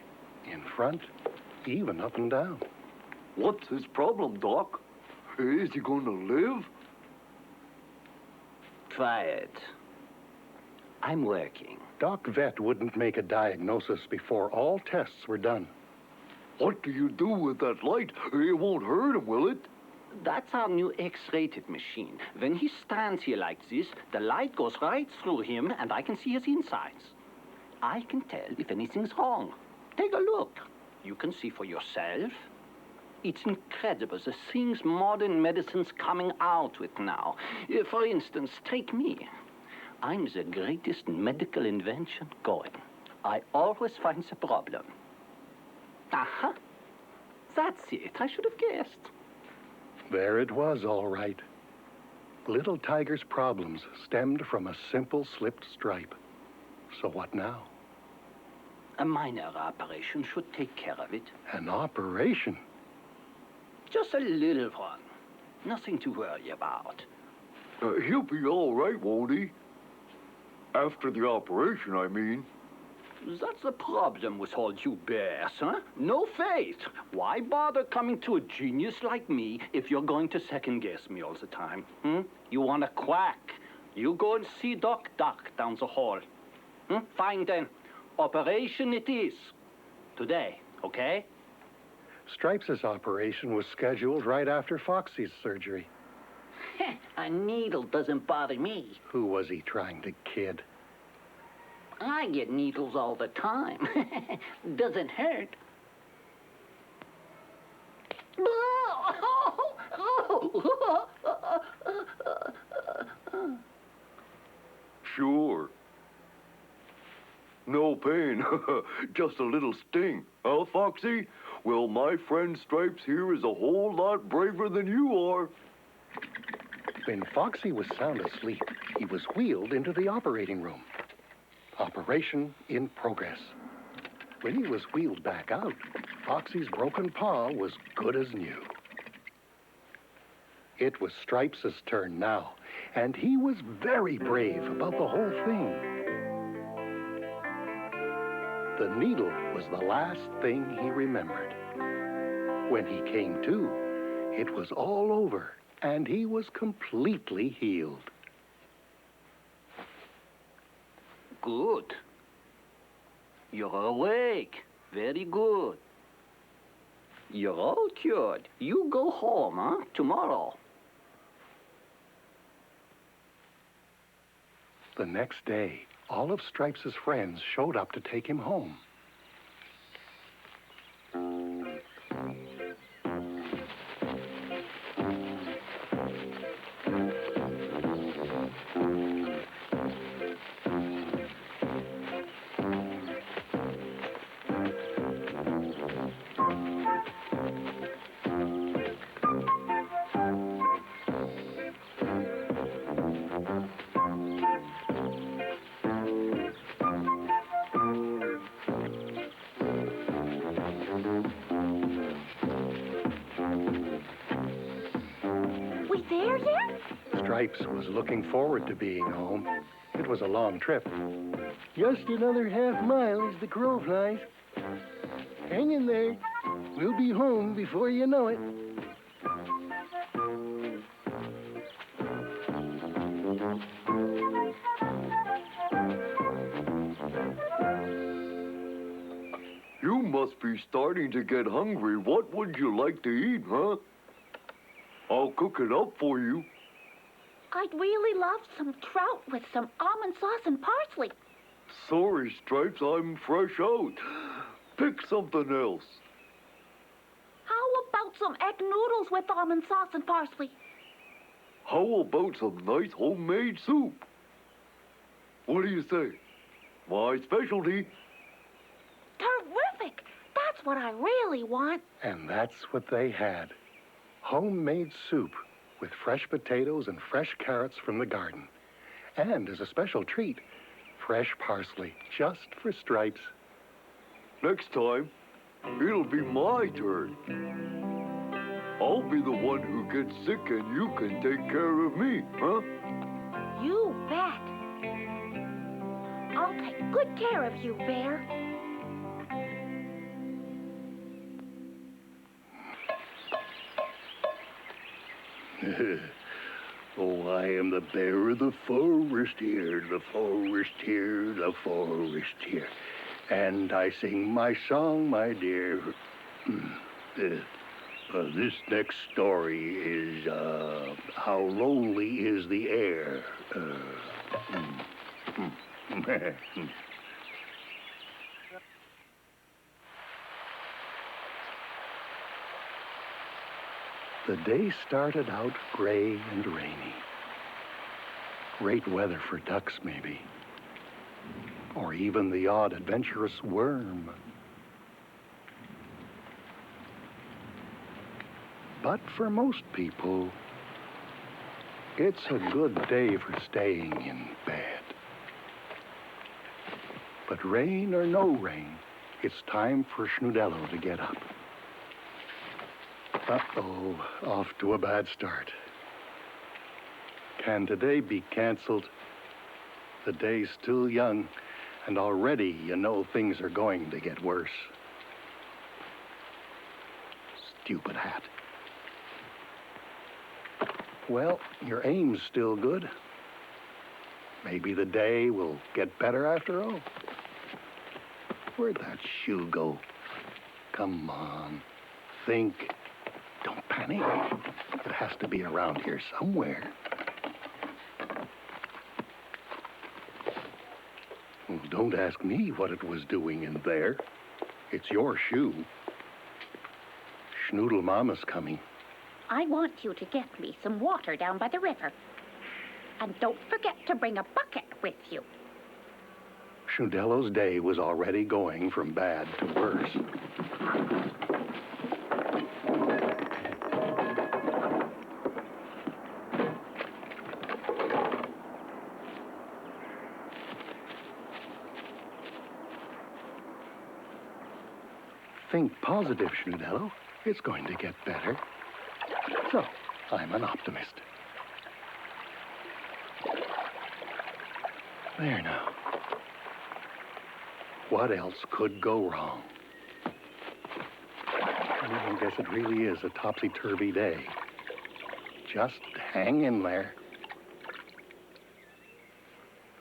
in front, even up and down. What's his problem, Doc? Is he going to live? Try it. I'm working. Doc Vet wouldn't make a diagnosis before all tests were done. What do you do with that light? It won't hurt him, will it? That's our new X-rated machine. When he stands here like this, the light goes right through him, and I can see his insides. I can tell if anything's wrong. Take a look. You can see for yourself. It's incredible, the things modern medicine's coming out with now. For instance, take me. I'm the greatest medical invention going. I always find the problem. Aha. That's it. I should have guessed. There it was, all right. Little Tiger's problems stemmed from a simple slipped stripe. So what now? A minor operation should take care of it. An operation? Just a little one. Nothing to worry about. He'll be all right, won't he? After the operation, I mean. That's the problem with all you bears, huh? No faith. Why bother coming to a genius like me if you're going to second-guess me all the time? You want a quack? You go and see Doc down the hall. Fine then. Operation it is. Today, okay? Stripes' operation was scheduled right after Foxy's surgery. A needle doesn't bother me. Who was he trying to kid? I get needles all the time. Doesn't hurt. Sure. No pain. Just a little sting. Huh, Foxy? Well, my friend Stripes here is a whole lot braver than you are. When Foxy was sound asleep, he was wheeled into the operating room. Operation in progress. When he was wheeled back out, Foxy's broken paw was good as new. It was Stripes' turn now, and he was very brave about the whole thing. The needle was the last thing he remembered. When he came to, it was all over, and he was completely healed. Good. You're awake. Very good. You're all cured. You go home, huh? Tomorrow. The next day, all of Stripes' friends showed up to take him home. Stripes was looking forward to being home. It was a long trip. Just another half mile as the crow flies. Hang in there. We'll be home before you know it. You must be starting to get hungry. What would you like to eat, huh? I'll cook it up for you. I'd really love some trout with some almond sauce and parsley. Sorry, Stripes, I'm fresh out. Pick something else. How about some egg noodles with almond sauce and parsley? How about some nice homemade soup? What do you say? My specialty. Terrific! That's what I really want. And that's what they had. Homemade soup with fresh potatoes and fresh carrots from the garden. And as a special treat, fresh parsley, just for Stripes. Next time, it'll be my turn. I'll be the one who gets sick and you can take care of me, huh? You bet. I'll take good care of you, Bear. Oh, I am the bear of the forest here, the forest here, the forest here. And I sing my song, my dear. This next story is, How Lonely is the Air? The day started out gray and rainy. Great weather for ducks, maybe. Or even the odd adventurous worm. But for most people, it's a good day for staying in bed. But rain or no rain, it's time for Schnudello to get up. Uh-oh, off to a bad start. Can today be canceled? The day's still young, and already you know things are going to get worse. Stupid hat. Well, your aim's still good. Maybe the day will get better after all. Where'd that shoe go? Come on, think. Don't panic. It has to be around here somewhere. Well, don't ask me what it was doing in there. It's your shoe. Schnoodle Mama's coming. I want you to get me some water down by the river. And don't forget to bring a bucket with you. Schnudello's day was already going from bad to worse. Think positive, Schnudello. It's going to get better. So, I'm an optimist. There now. What else could go wrong? I guess it really is a topsy-turvy day. Just hang in there.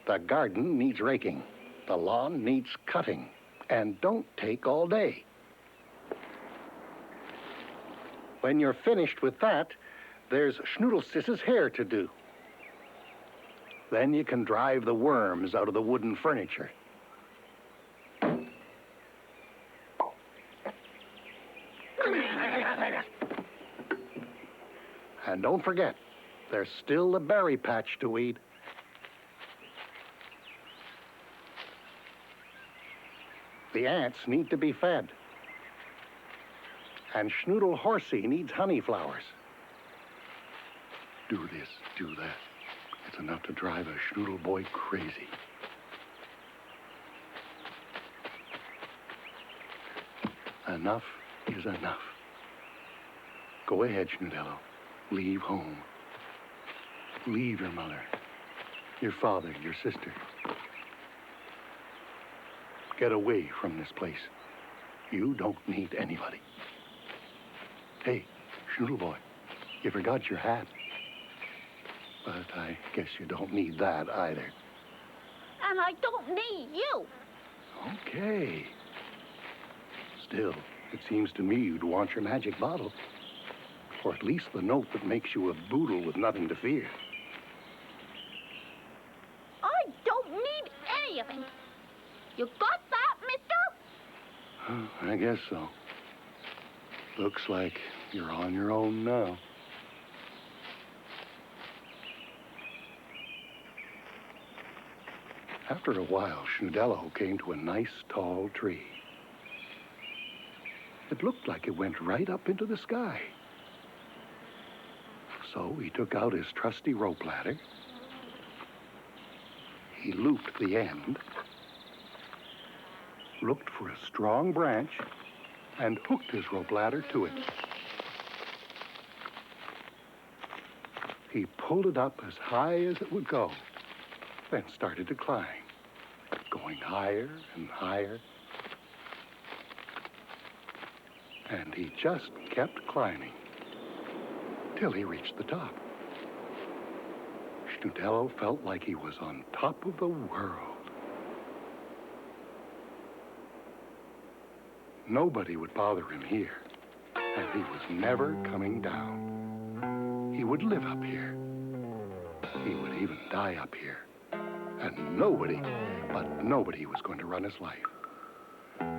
The garden needs raking. The lawn needs cutting. And don't take all day. When you're finished with that, there's Schnoodlesis's hair to do. Then you can drive the worms out of the wooden furniture. And don't forget, there's still the berry patch to weed. The ants need to be fed. And Schnoodle Horsey needs honey flowers. Do this, do that. It's enough to drive a Schnoodle boy crazy. Enough is enough. Go ahead, Schnudello. Leave home. Leave your mother, your father, your sister. Get away from this place. You don't need anybody. Hey, Schnoodle boy, you forgot your hat. But I guess you don't need that either. And I don't need you. Okay. Still, it seems to me you'd want your magic bottle. Or at least the note that makes you a boodle with nothing to fear. I don't need any of it. You got that, mister? I guess so. Looks like you're on your own now. After a while, Schnudello came to a nice, tall tree. It looked like it went right up into the sky. So he took out his trusty rope ladder. He looped the end, looked for a strong branch, and hooked his rope ladder to it. He pulled it up as high as it would go, then started to climb, going higher and higher. And he just kept climbing till he reached the top. Schnudello felt like he was on top of the world. Nobody would bother him here. and he was never coming down. He would live up here. He would even die up here. And nobody was going to run his life.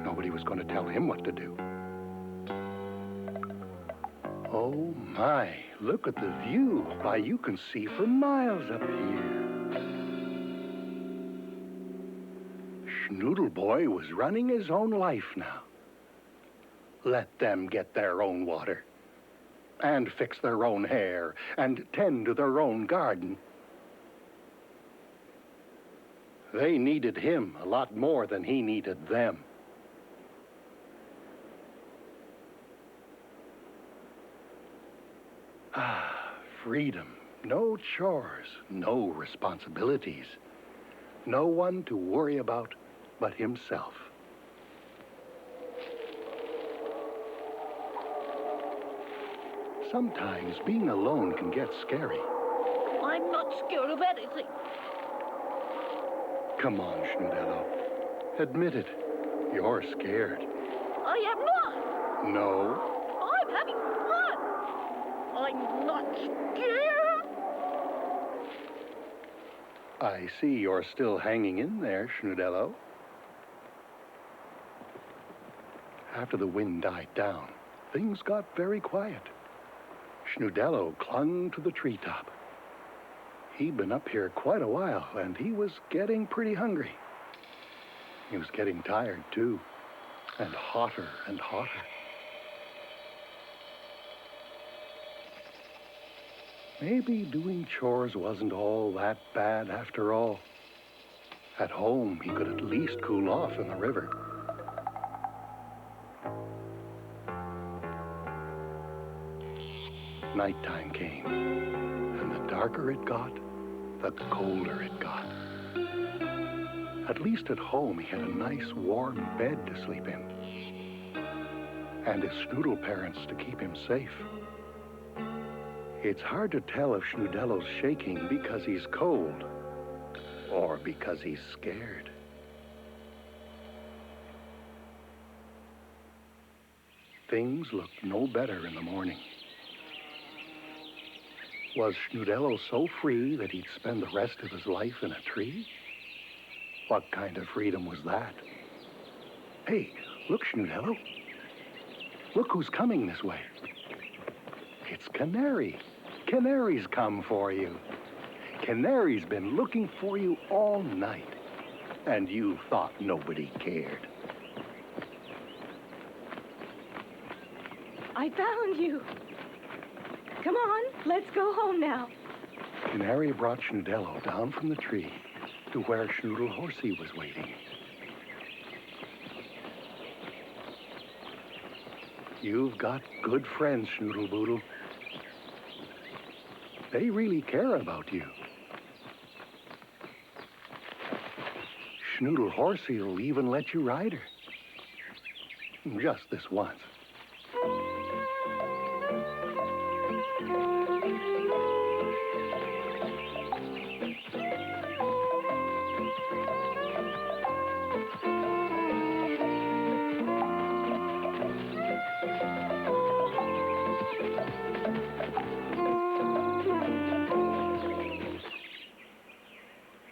Nobody was going to tell him what to do. Oh, my, look at the view. Why, you can see for miles up here. Schnoodle Boy was running his own life now. Let them get their own water, and fix their own hair, and tend to their own garden. They needed him a lot more than he needed them. Ah, freedom. No chores, no responsibilities. No one to worry about but himself. Sometimes being alone can get scary. I'm not scared of anything. Come on, Schnudello. Admit it. You're scared. I am not. No. I'm having fun. I'm not scared. I see you're still hanging in there, Schnudello. After the wind died down, things got very quiet. Schnudello clung to the treetop. He'd been up here quite a while, and he was getting pretty hungry. He was getting tired, too, and hotter and hotter. Maybe doing chores wasn't all that bad after all. At home, he could at least cool off in the river. Nighttime came, and the darker it got, the colder it got. At least at home, he had a nice warm bed to sleep in, and his Schnoodle parents to keep him safe. It's hard to tell if Schnudello's shaking because he's cold or because he's scared. Things looked no better in the morning. Was Schnudello so free that he'd spend the rest of his life in a tree? What kind of freedom was that? Hey, look, Schnudello. Look who's coming this way. It's Canary. Canary's come for you. Canary's been looking for you all night, and you thought nobody cared. I found you. Come on, let's go home now. Canary brought Schnudello down from the tree to where Schnoodle Horsey was waiting. You've got good friends, Schnoodle Boodle. They really care about you. Schnoodle Horsey will even let you ride her. Just this once.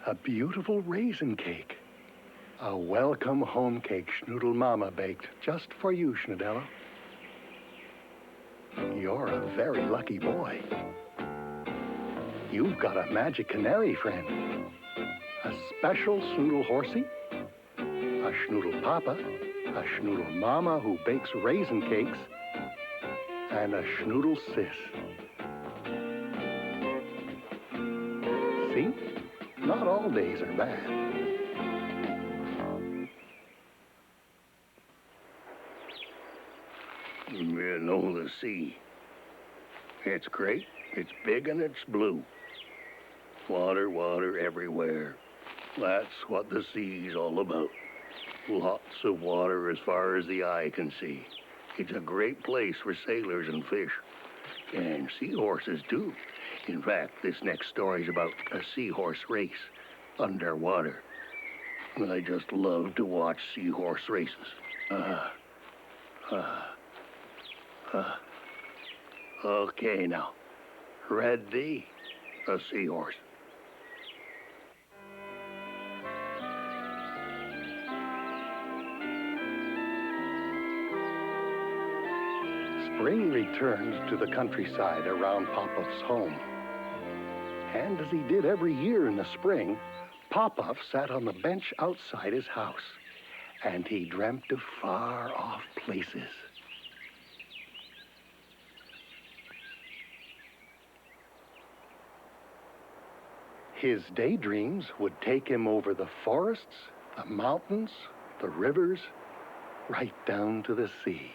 A beautiful raisin cake. A welcome home cake Schnoodle Mama baked just for you, Schnudello. You're a very lucky boy. You've got a magic canary friend. A special Schnoodle Horsey, a Schnoodle Papa, a Schnoodle Mama who bakes raisin cakes, and a Schnoodle Sis. See? Not all days are bad. You know the sea. It's great, it's big, and it's blue. Water, water everywhere. That's what the sea's all about. Lots of water as far as the eye can see. It's a great place for sailors and fish. And seahorses, too. In fact, this next story's about a seahorse race underwater. I just love to watch seahorse races. Okay, now. Ready? A seahorse. Spring returned to the countryside around Popoff's home. And as he did every year in the spring, Popoff sat on the bench outside his house, and he dreamt of far-off places. His daydreams would take him over the forests, the mountains, the rivers, right down to the sea.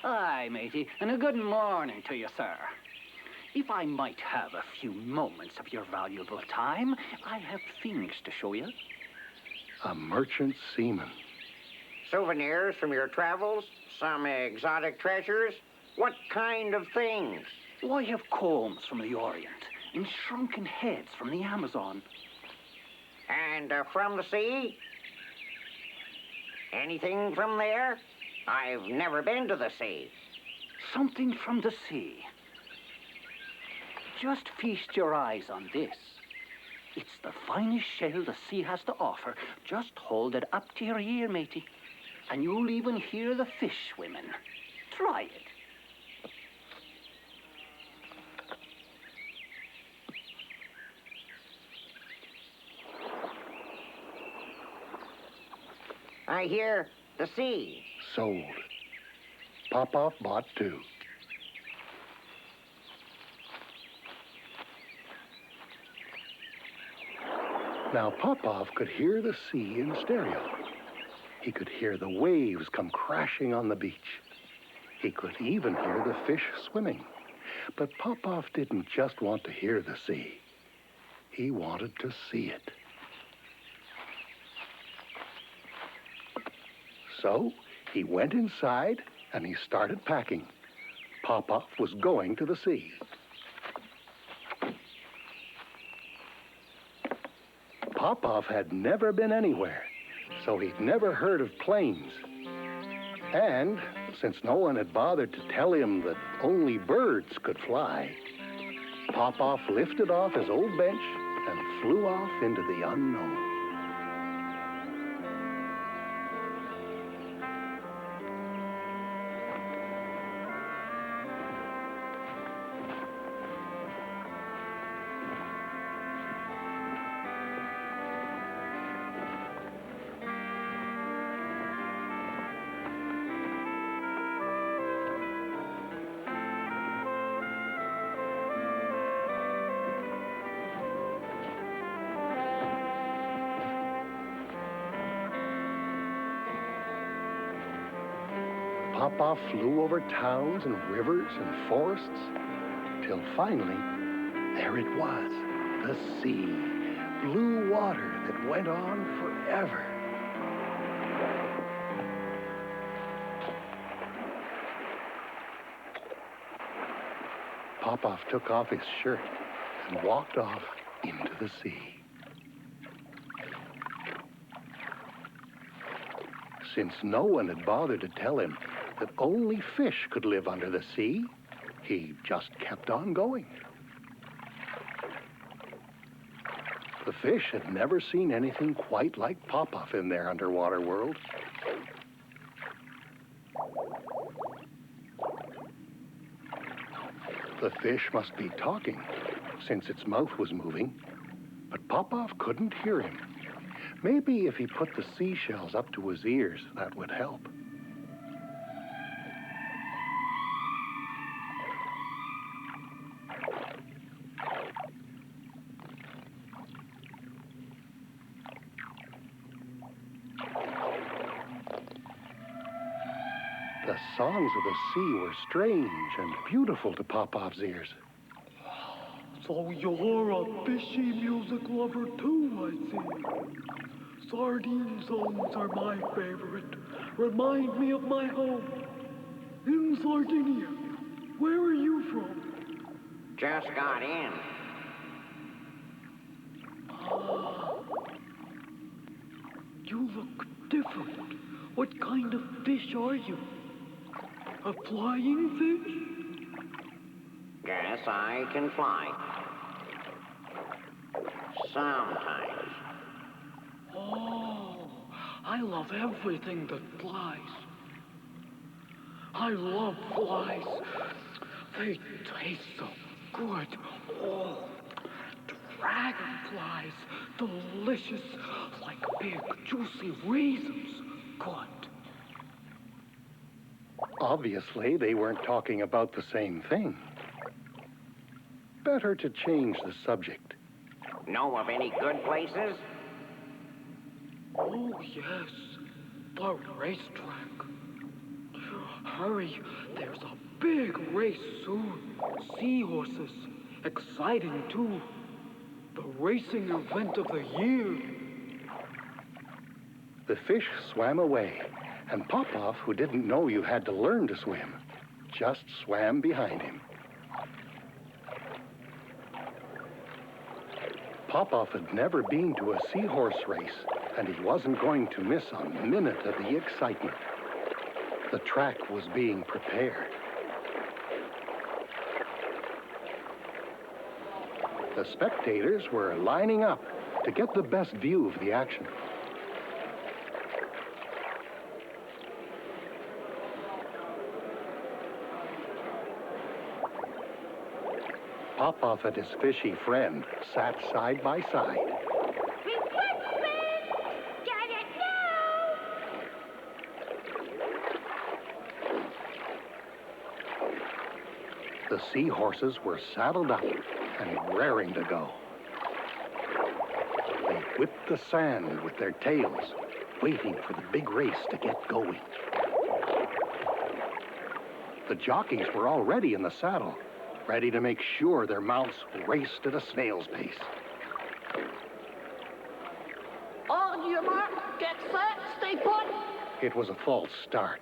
Aye, matey, and a good morning to you, sir. If I might have a few moments of your valuable time, I have things to show you. A merchant seaman. Souvenirs from your travels? Some exotic treasures? What kind of things? Oh, I have combs from the Orient and shrunken heads from the Amazon. And from the sea? Anything from there? I've never been to the sea. Something from the sea. Just feast your eyes on this. It's the finest shell the sea has to offer. Just hold it up to your ear, matey, and you'll even hear the fish swimming. Try it. I hear the sea. Sold. Popoff bought two. Now, Popoff could hear the sea in stereo. He could hear the waves come crashing on the beach. He could even hear the fish swimming. But Popoff didn't just want to hear the sea. He wanted to see it. So he went inside and he started packing. Popoff was going to the sea. Popoff had never been anywhere, so he'd never heard of planes. And since no one had bothered to tell him that only birds could fly, Popoff lifted off his old bench and flew off into the unknown. Popoff flew over towns and rivers and forests, till finally, there it was, the sea, blue water that went on forever. Popoff took off his shirt and walked off into the sea. Since no one had bothered to tell him that only fish could live under the sea, he just kept on going. The fish had never seen anything quite like Popoff in their underwater world. The fish must be talking, since its mouth was moving, but Popoff couldn't hear him. Maybe if he put the seashells up to his ears, that would help. The songs of the sea were strange and beautiful to Popoff's ears. So you're a fishy music lover too, I see. Sardine songs are my favorite. Remind me of my home. In Sardinia. Where are you from? Just got in. You look different. What kind of fish are you? A flying fish? Yes, I can fly. Sometimes. Oh, I love everything that flies. I love flies. They taste so good. Oh, dragonflies. Delicious, like big, juicy raisins. Good. Obviously, they weren't talking about the same thing. Better to change the subject. Know of any good places? Oh, yes. The racetrack. Hurry, there's a big race soon. Seahorses. Exciting, too. The racing event of the year. The fish swam away, and Popoff, who didn't know you had to learn to swim, just swam behind him. Popoff had never been to a seahorse race, and he wasn't going to miss a minute of the excitement. The track was being prepared. The spectators were lining up to get the best view of the action. Popoff and his fishy friend sat side by side. Refreshment! Get it now! The seahorses were saddled up and raring to go. They whipped the sand with their tails, waiting for the big race to get going. The jockeys were already in the saddle, ready to make sure their mounts raced at a snail's pace. On your mark, get set, stay put. It was a false start.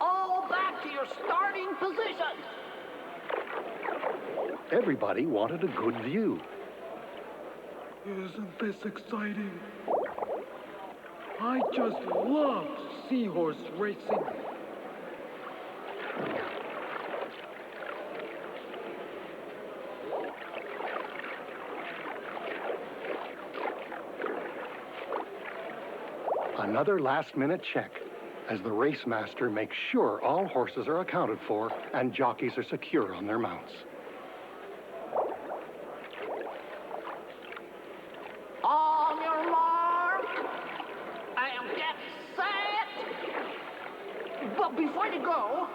All back to your starting position. Everybody wanted a good view. Isn't this exciting? I just love seahorse racing. Another last-minute check as the race master makes sure all horses are accounted for and jockeys are secure on their mounts. On your mark, and get set. But before you go,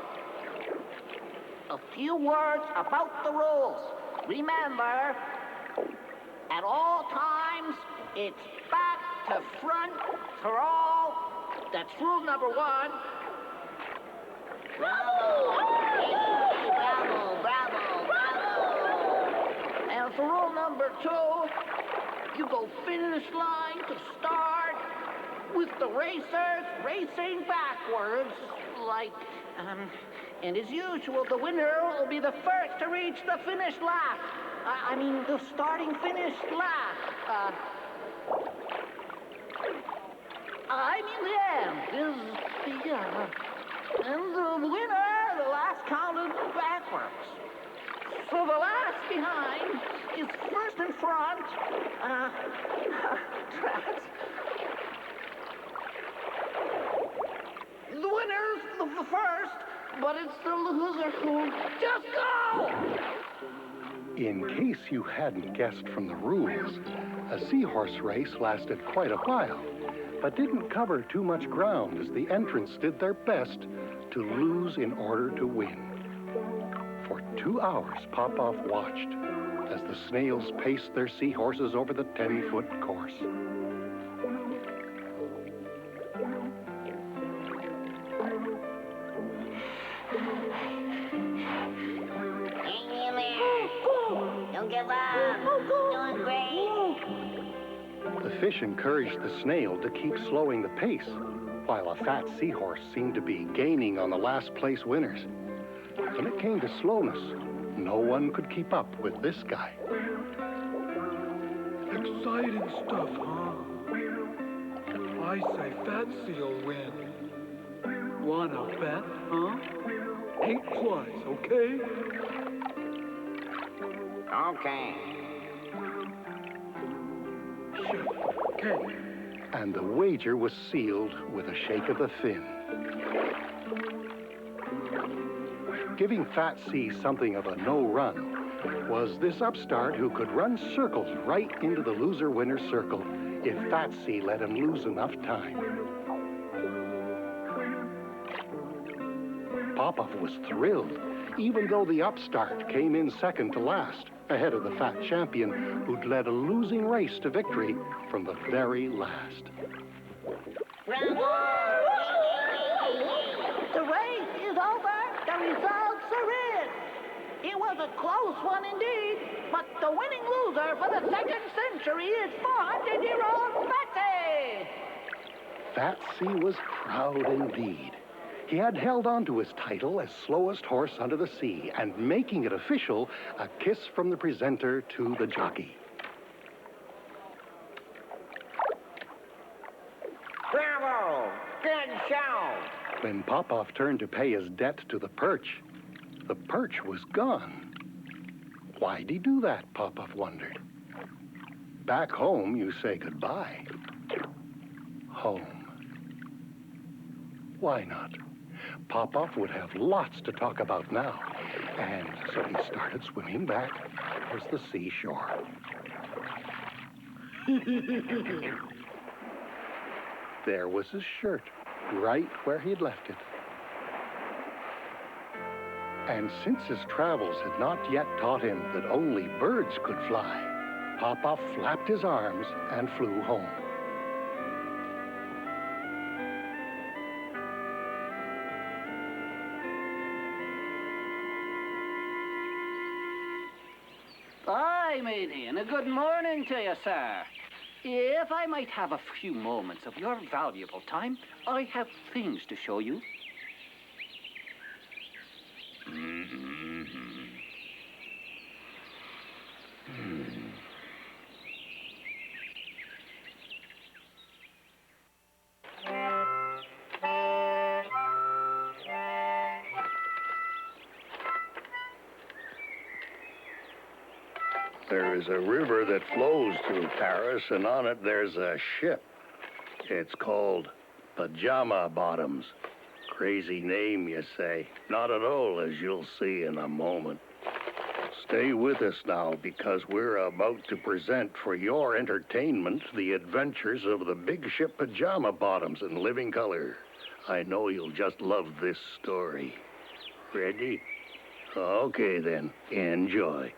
a few words about the rules. Remember, at all times, it's back to front for all. That's rule number 1. Bravo! Bravo, bravo, bravo! And for rule number 2, you go finish line to start with the racers racing backwards, like, and as usual, the winner will be the first to reach the finish lap. I mean, the starting finish lap. I mean, the end is the, and the winner, the last counted backwards. So the last behind is first in front. The winner's the first, but it's the loser who just go! In case you hadn't guessed from the rules, a seahorse race lasted quite a while, but didn't cover too much ground as the entrants did their best to lose in order to win. For 2 hours, Popoff watched as the snails paced their seahorses over the 10-foot course. Hang in there. Don't give up. Doing great. The fish encouraged the snail to keep slowing the pace, while a fat seahorse seemed to be gaining on the last-place winners. When it came to slowness, no one could keep up with this guy. Exciting stuff, huh? I say Fatsy will win. Wanna bet, huh? 8 plus, okay? Okay. Okay. And the wager was sealed with a shake of the fin. Giving Fat C something of a no-run was this upstart who could run circles right into the loser-winner circle if Fat C let him lose enough time. Popoff was thrilled, even though the upstart came in second to last, ahead of the fat champion who'd led a losing race to victory from the very last. The race is over. The results are in. It was a close one indeed, but the winning loser for the 2nd century is 400-year-old Fatty. Fat C was proud indeed. He had held on to his title as slowest horse under the sea, and making it official, a kiss from the presenter to the jockey. Bravo! Good show! When Popoff turned to pay his debt to the perch was gone. Why'd he do that, Popoff wondered. Back home, you say goodbye. Home. Why not? Popoff would have lots to talk about now, and so he started swimming back towards the seashore. There was his shirt, right where he'd left it. And since his travels had not yet taught him that only birds could fly, Popoff flapped his arms and flew home. Aye, matey, and a good morning to you, sir. If I might have a few moments of your valuable time, I have things to show you. There is a river that flows through Paris, and on it there's a ship. It's called Pajama Bottoms. Crazy name, you say? Not at all, as you'll see in a moment. Stay with us now, because we're about to present for your entertainment the adventures of the big ship Pajama Bottoms in living color. I know you'll just love this story. Ready? Okay, then. Enjoy.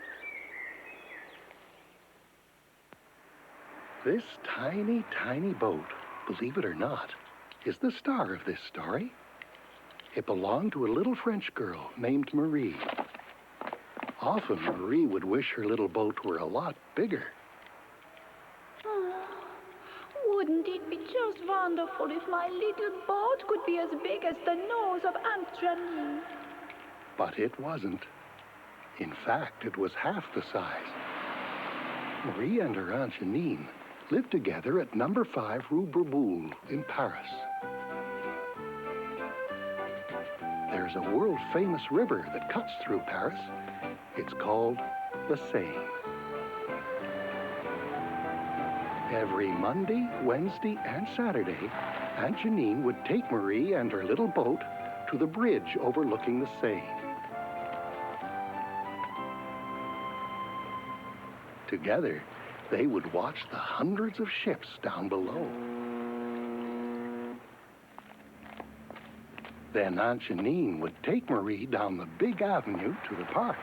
This tiny, tiny boat, believe it or not, is the star of this story. It belonged to a little French girl named Marie. Often Marie would wish her little boat were a lot bigger. Oh, wouldn't it be just wonderful if my little boat could be as big as the nose of Aunt Janine? But it wasn't. In fact, it was half the size. Marie and her Aunt Janine lived together at number 5 Rue Bourboule in Paris. There's a world-famous river that cuts through Paris. It's called the Seine. Every Monday, Wednesday, and Saturday, Aunt Janine would take Marie and her little boat to the bridge overlooking the Seine. Together, they would watch the hundreds of ships down below. Then Aunt Janine would take Marie down the big avenue to the park.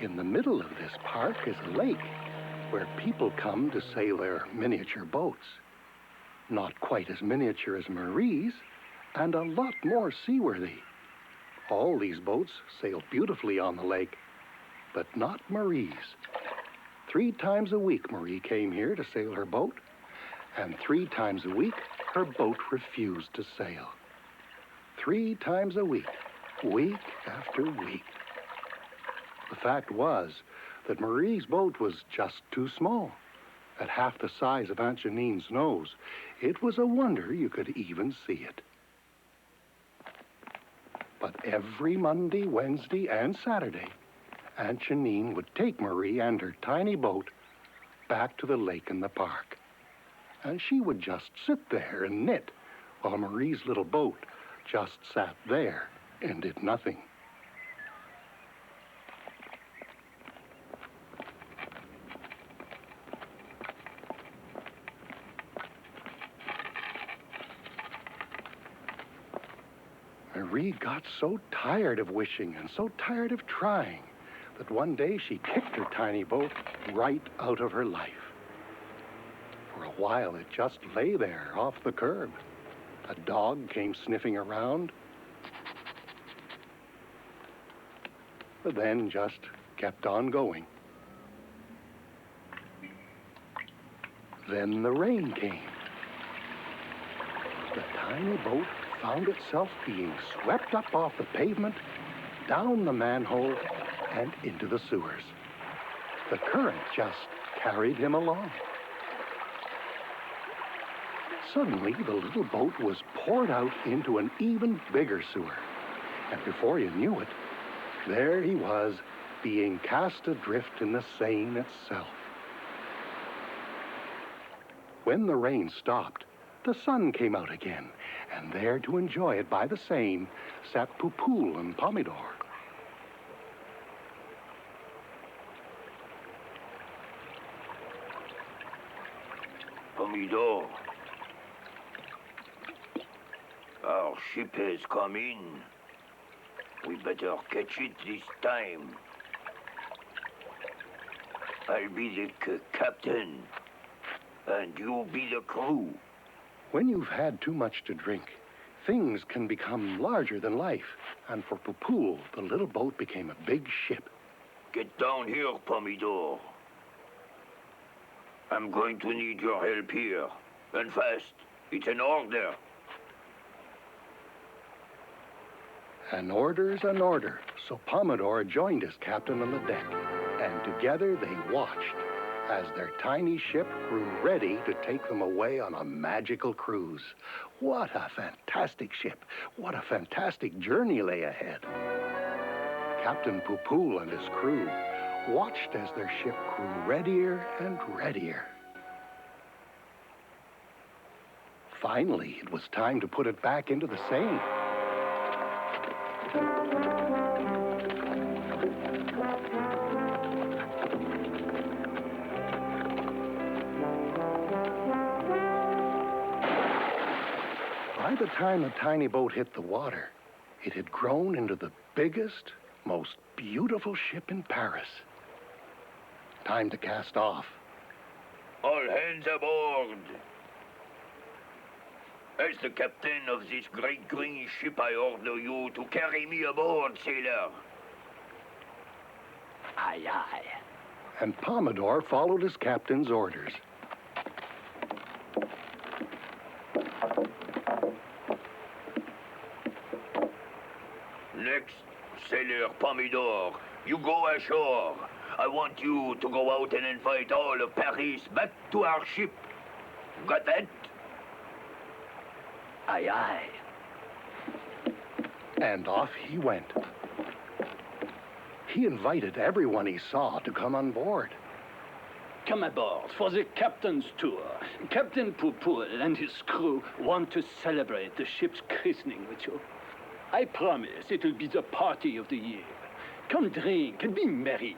In the middle of this park is a lake where people come to sail their miniature boats. Not quite as miniature as Marie's, and a lot more seaworthy. All these boats sail beautifully on the lake, but not Marie's. 3 times a week Marie came here to sail her boat, and 3 times a week her boat refused to sail. 3 times a week, week after week. The fact was that Marie's boat was just too small. At half the size of Aunt Janine's nose, it was a wonder you could even see it. But every Monday, Wednesday, and Saturday, Aunt Janine would take Marie and her tiny boat back to the lake in the park. And she would just sit there and knit while Marie's little boat just sat there and did nothing. Marie got so tired of wishing and so tired of trying that one day she kicked her tiny boat right out of her life. For a while, it just lay there off the curb. A dog came sniffing around, but then just kept on going. Then the rain came. The tiny boat found itself being swept up off the pavement, down the manhole, and into the sewers. The current just carried him along. Suddenly, the little boat was poured out into an even bigger sewer. And before you knew it, there he was, being cast adrift in the Seine itself. When the rain stopped, the sun came out again, and there to enjoy it by the Seine sat Poupoule and Pomidore. Pomidore, our ship has come in. We better catch it this time. I'll be the captain, and you'll be the crew. When you've had too much to drink, things can become larger than life. And for Poupoule, the little boat became a big ship. Get down here, Pomidore. I'm going to need your help here. And fast. It's an order. An order's an order, so Pomidore joined his captain on the deck. And together they watched as their tiny ship grew ready to take them away on a magical cruise. What a fantastic ship. What a fantastic journey lay ahead. Captain Poupoule and his crew watched as their ship grew readier and readier. Finally, it was time to put it back into the Seine. By the time the tiny boat hit the water, it had grown into the biggest, most beautiful ship in Paris. Time to cast off. All hands aboard. As the captain of this great green ship, I order you to carry me aboard, sailor. Aye, aye. And Pomidore followed his captain's orders. Next, Sailor Pomidore, you go ashore. I want you to go out and invite all of Paris back to our ship. Got that? Aye, aye. And off he went. He invited everyone he saw to come on board. Come aboard for the captain's tour. Captain Poupoule and his crew want to celebrate the ship's christening with you. I promise it'll be the party of the year. Come drink and be merry.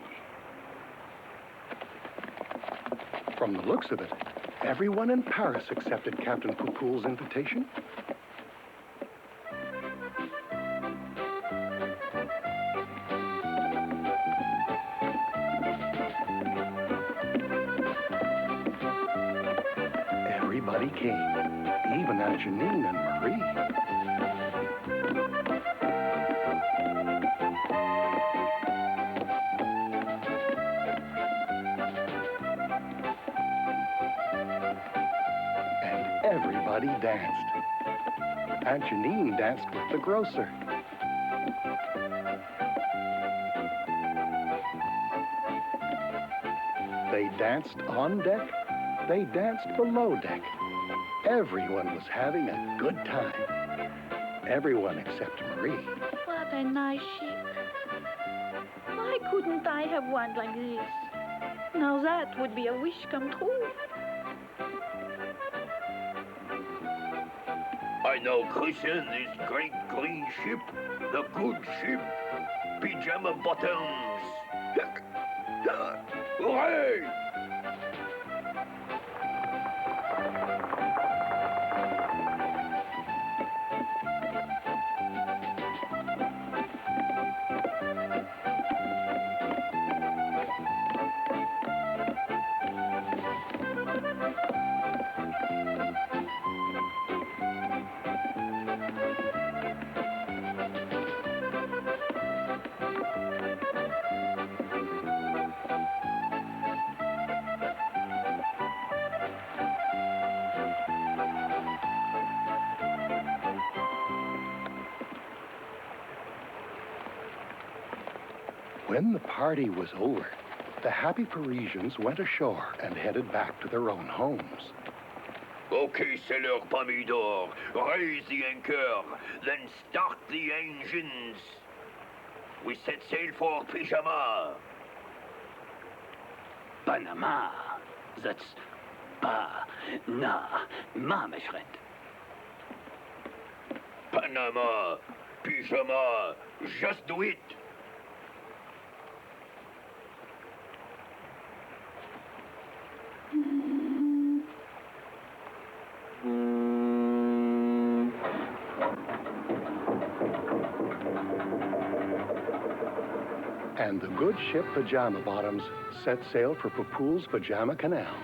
From the looks of it, everyone in Paris accepted Captain Poupoule's invitation. Everybody came, even Aunt Janine and Marie. Everybody danced. Aunt Janine danced with the grocer. They danced on deck. They danced below deck. Everyone was having a good time. Everyone except Marie. What a nice ship. Why couldn't I have one like this? Now that would be a wish come true. I now christen this great green ship the good ship, Pajama Bottoms. Hooray! When the party was over, the happy Parisians went ashore and headed back to their own homes. Okay, sailor Pomidor, raise the anchor, then start the engines. We set sail for Pajama. Panama. That's Pa-na-ma, my friend. Panama, Pajama, just do it. And the good ship Pajama Bottoms set sail for Papoul's Pajama Canal.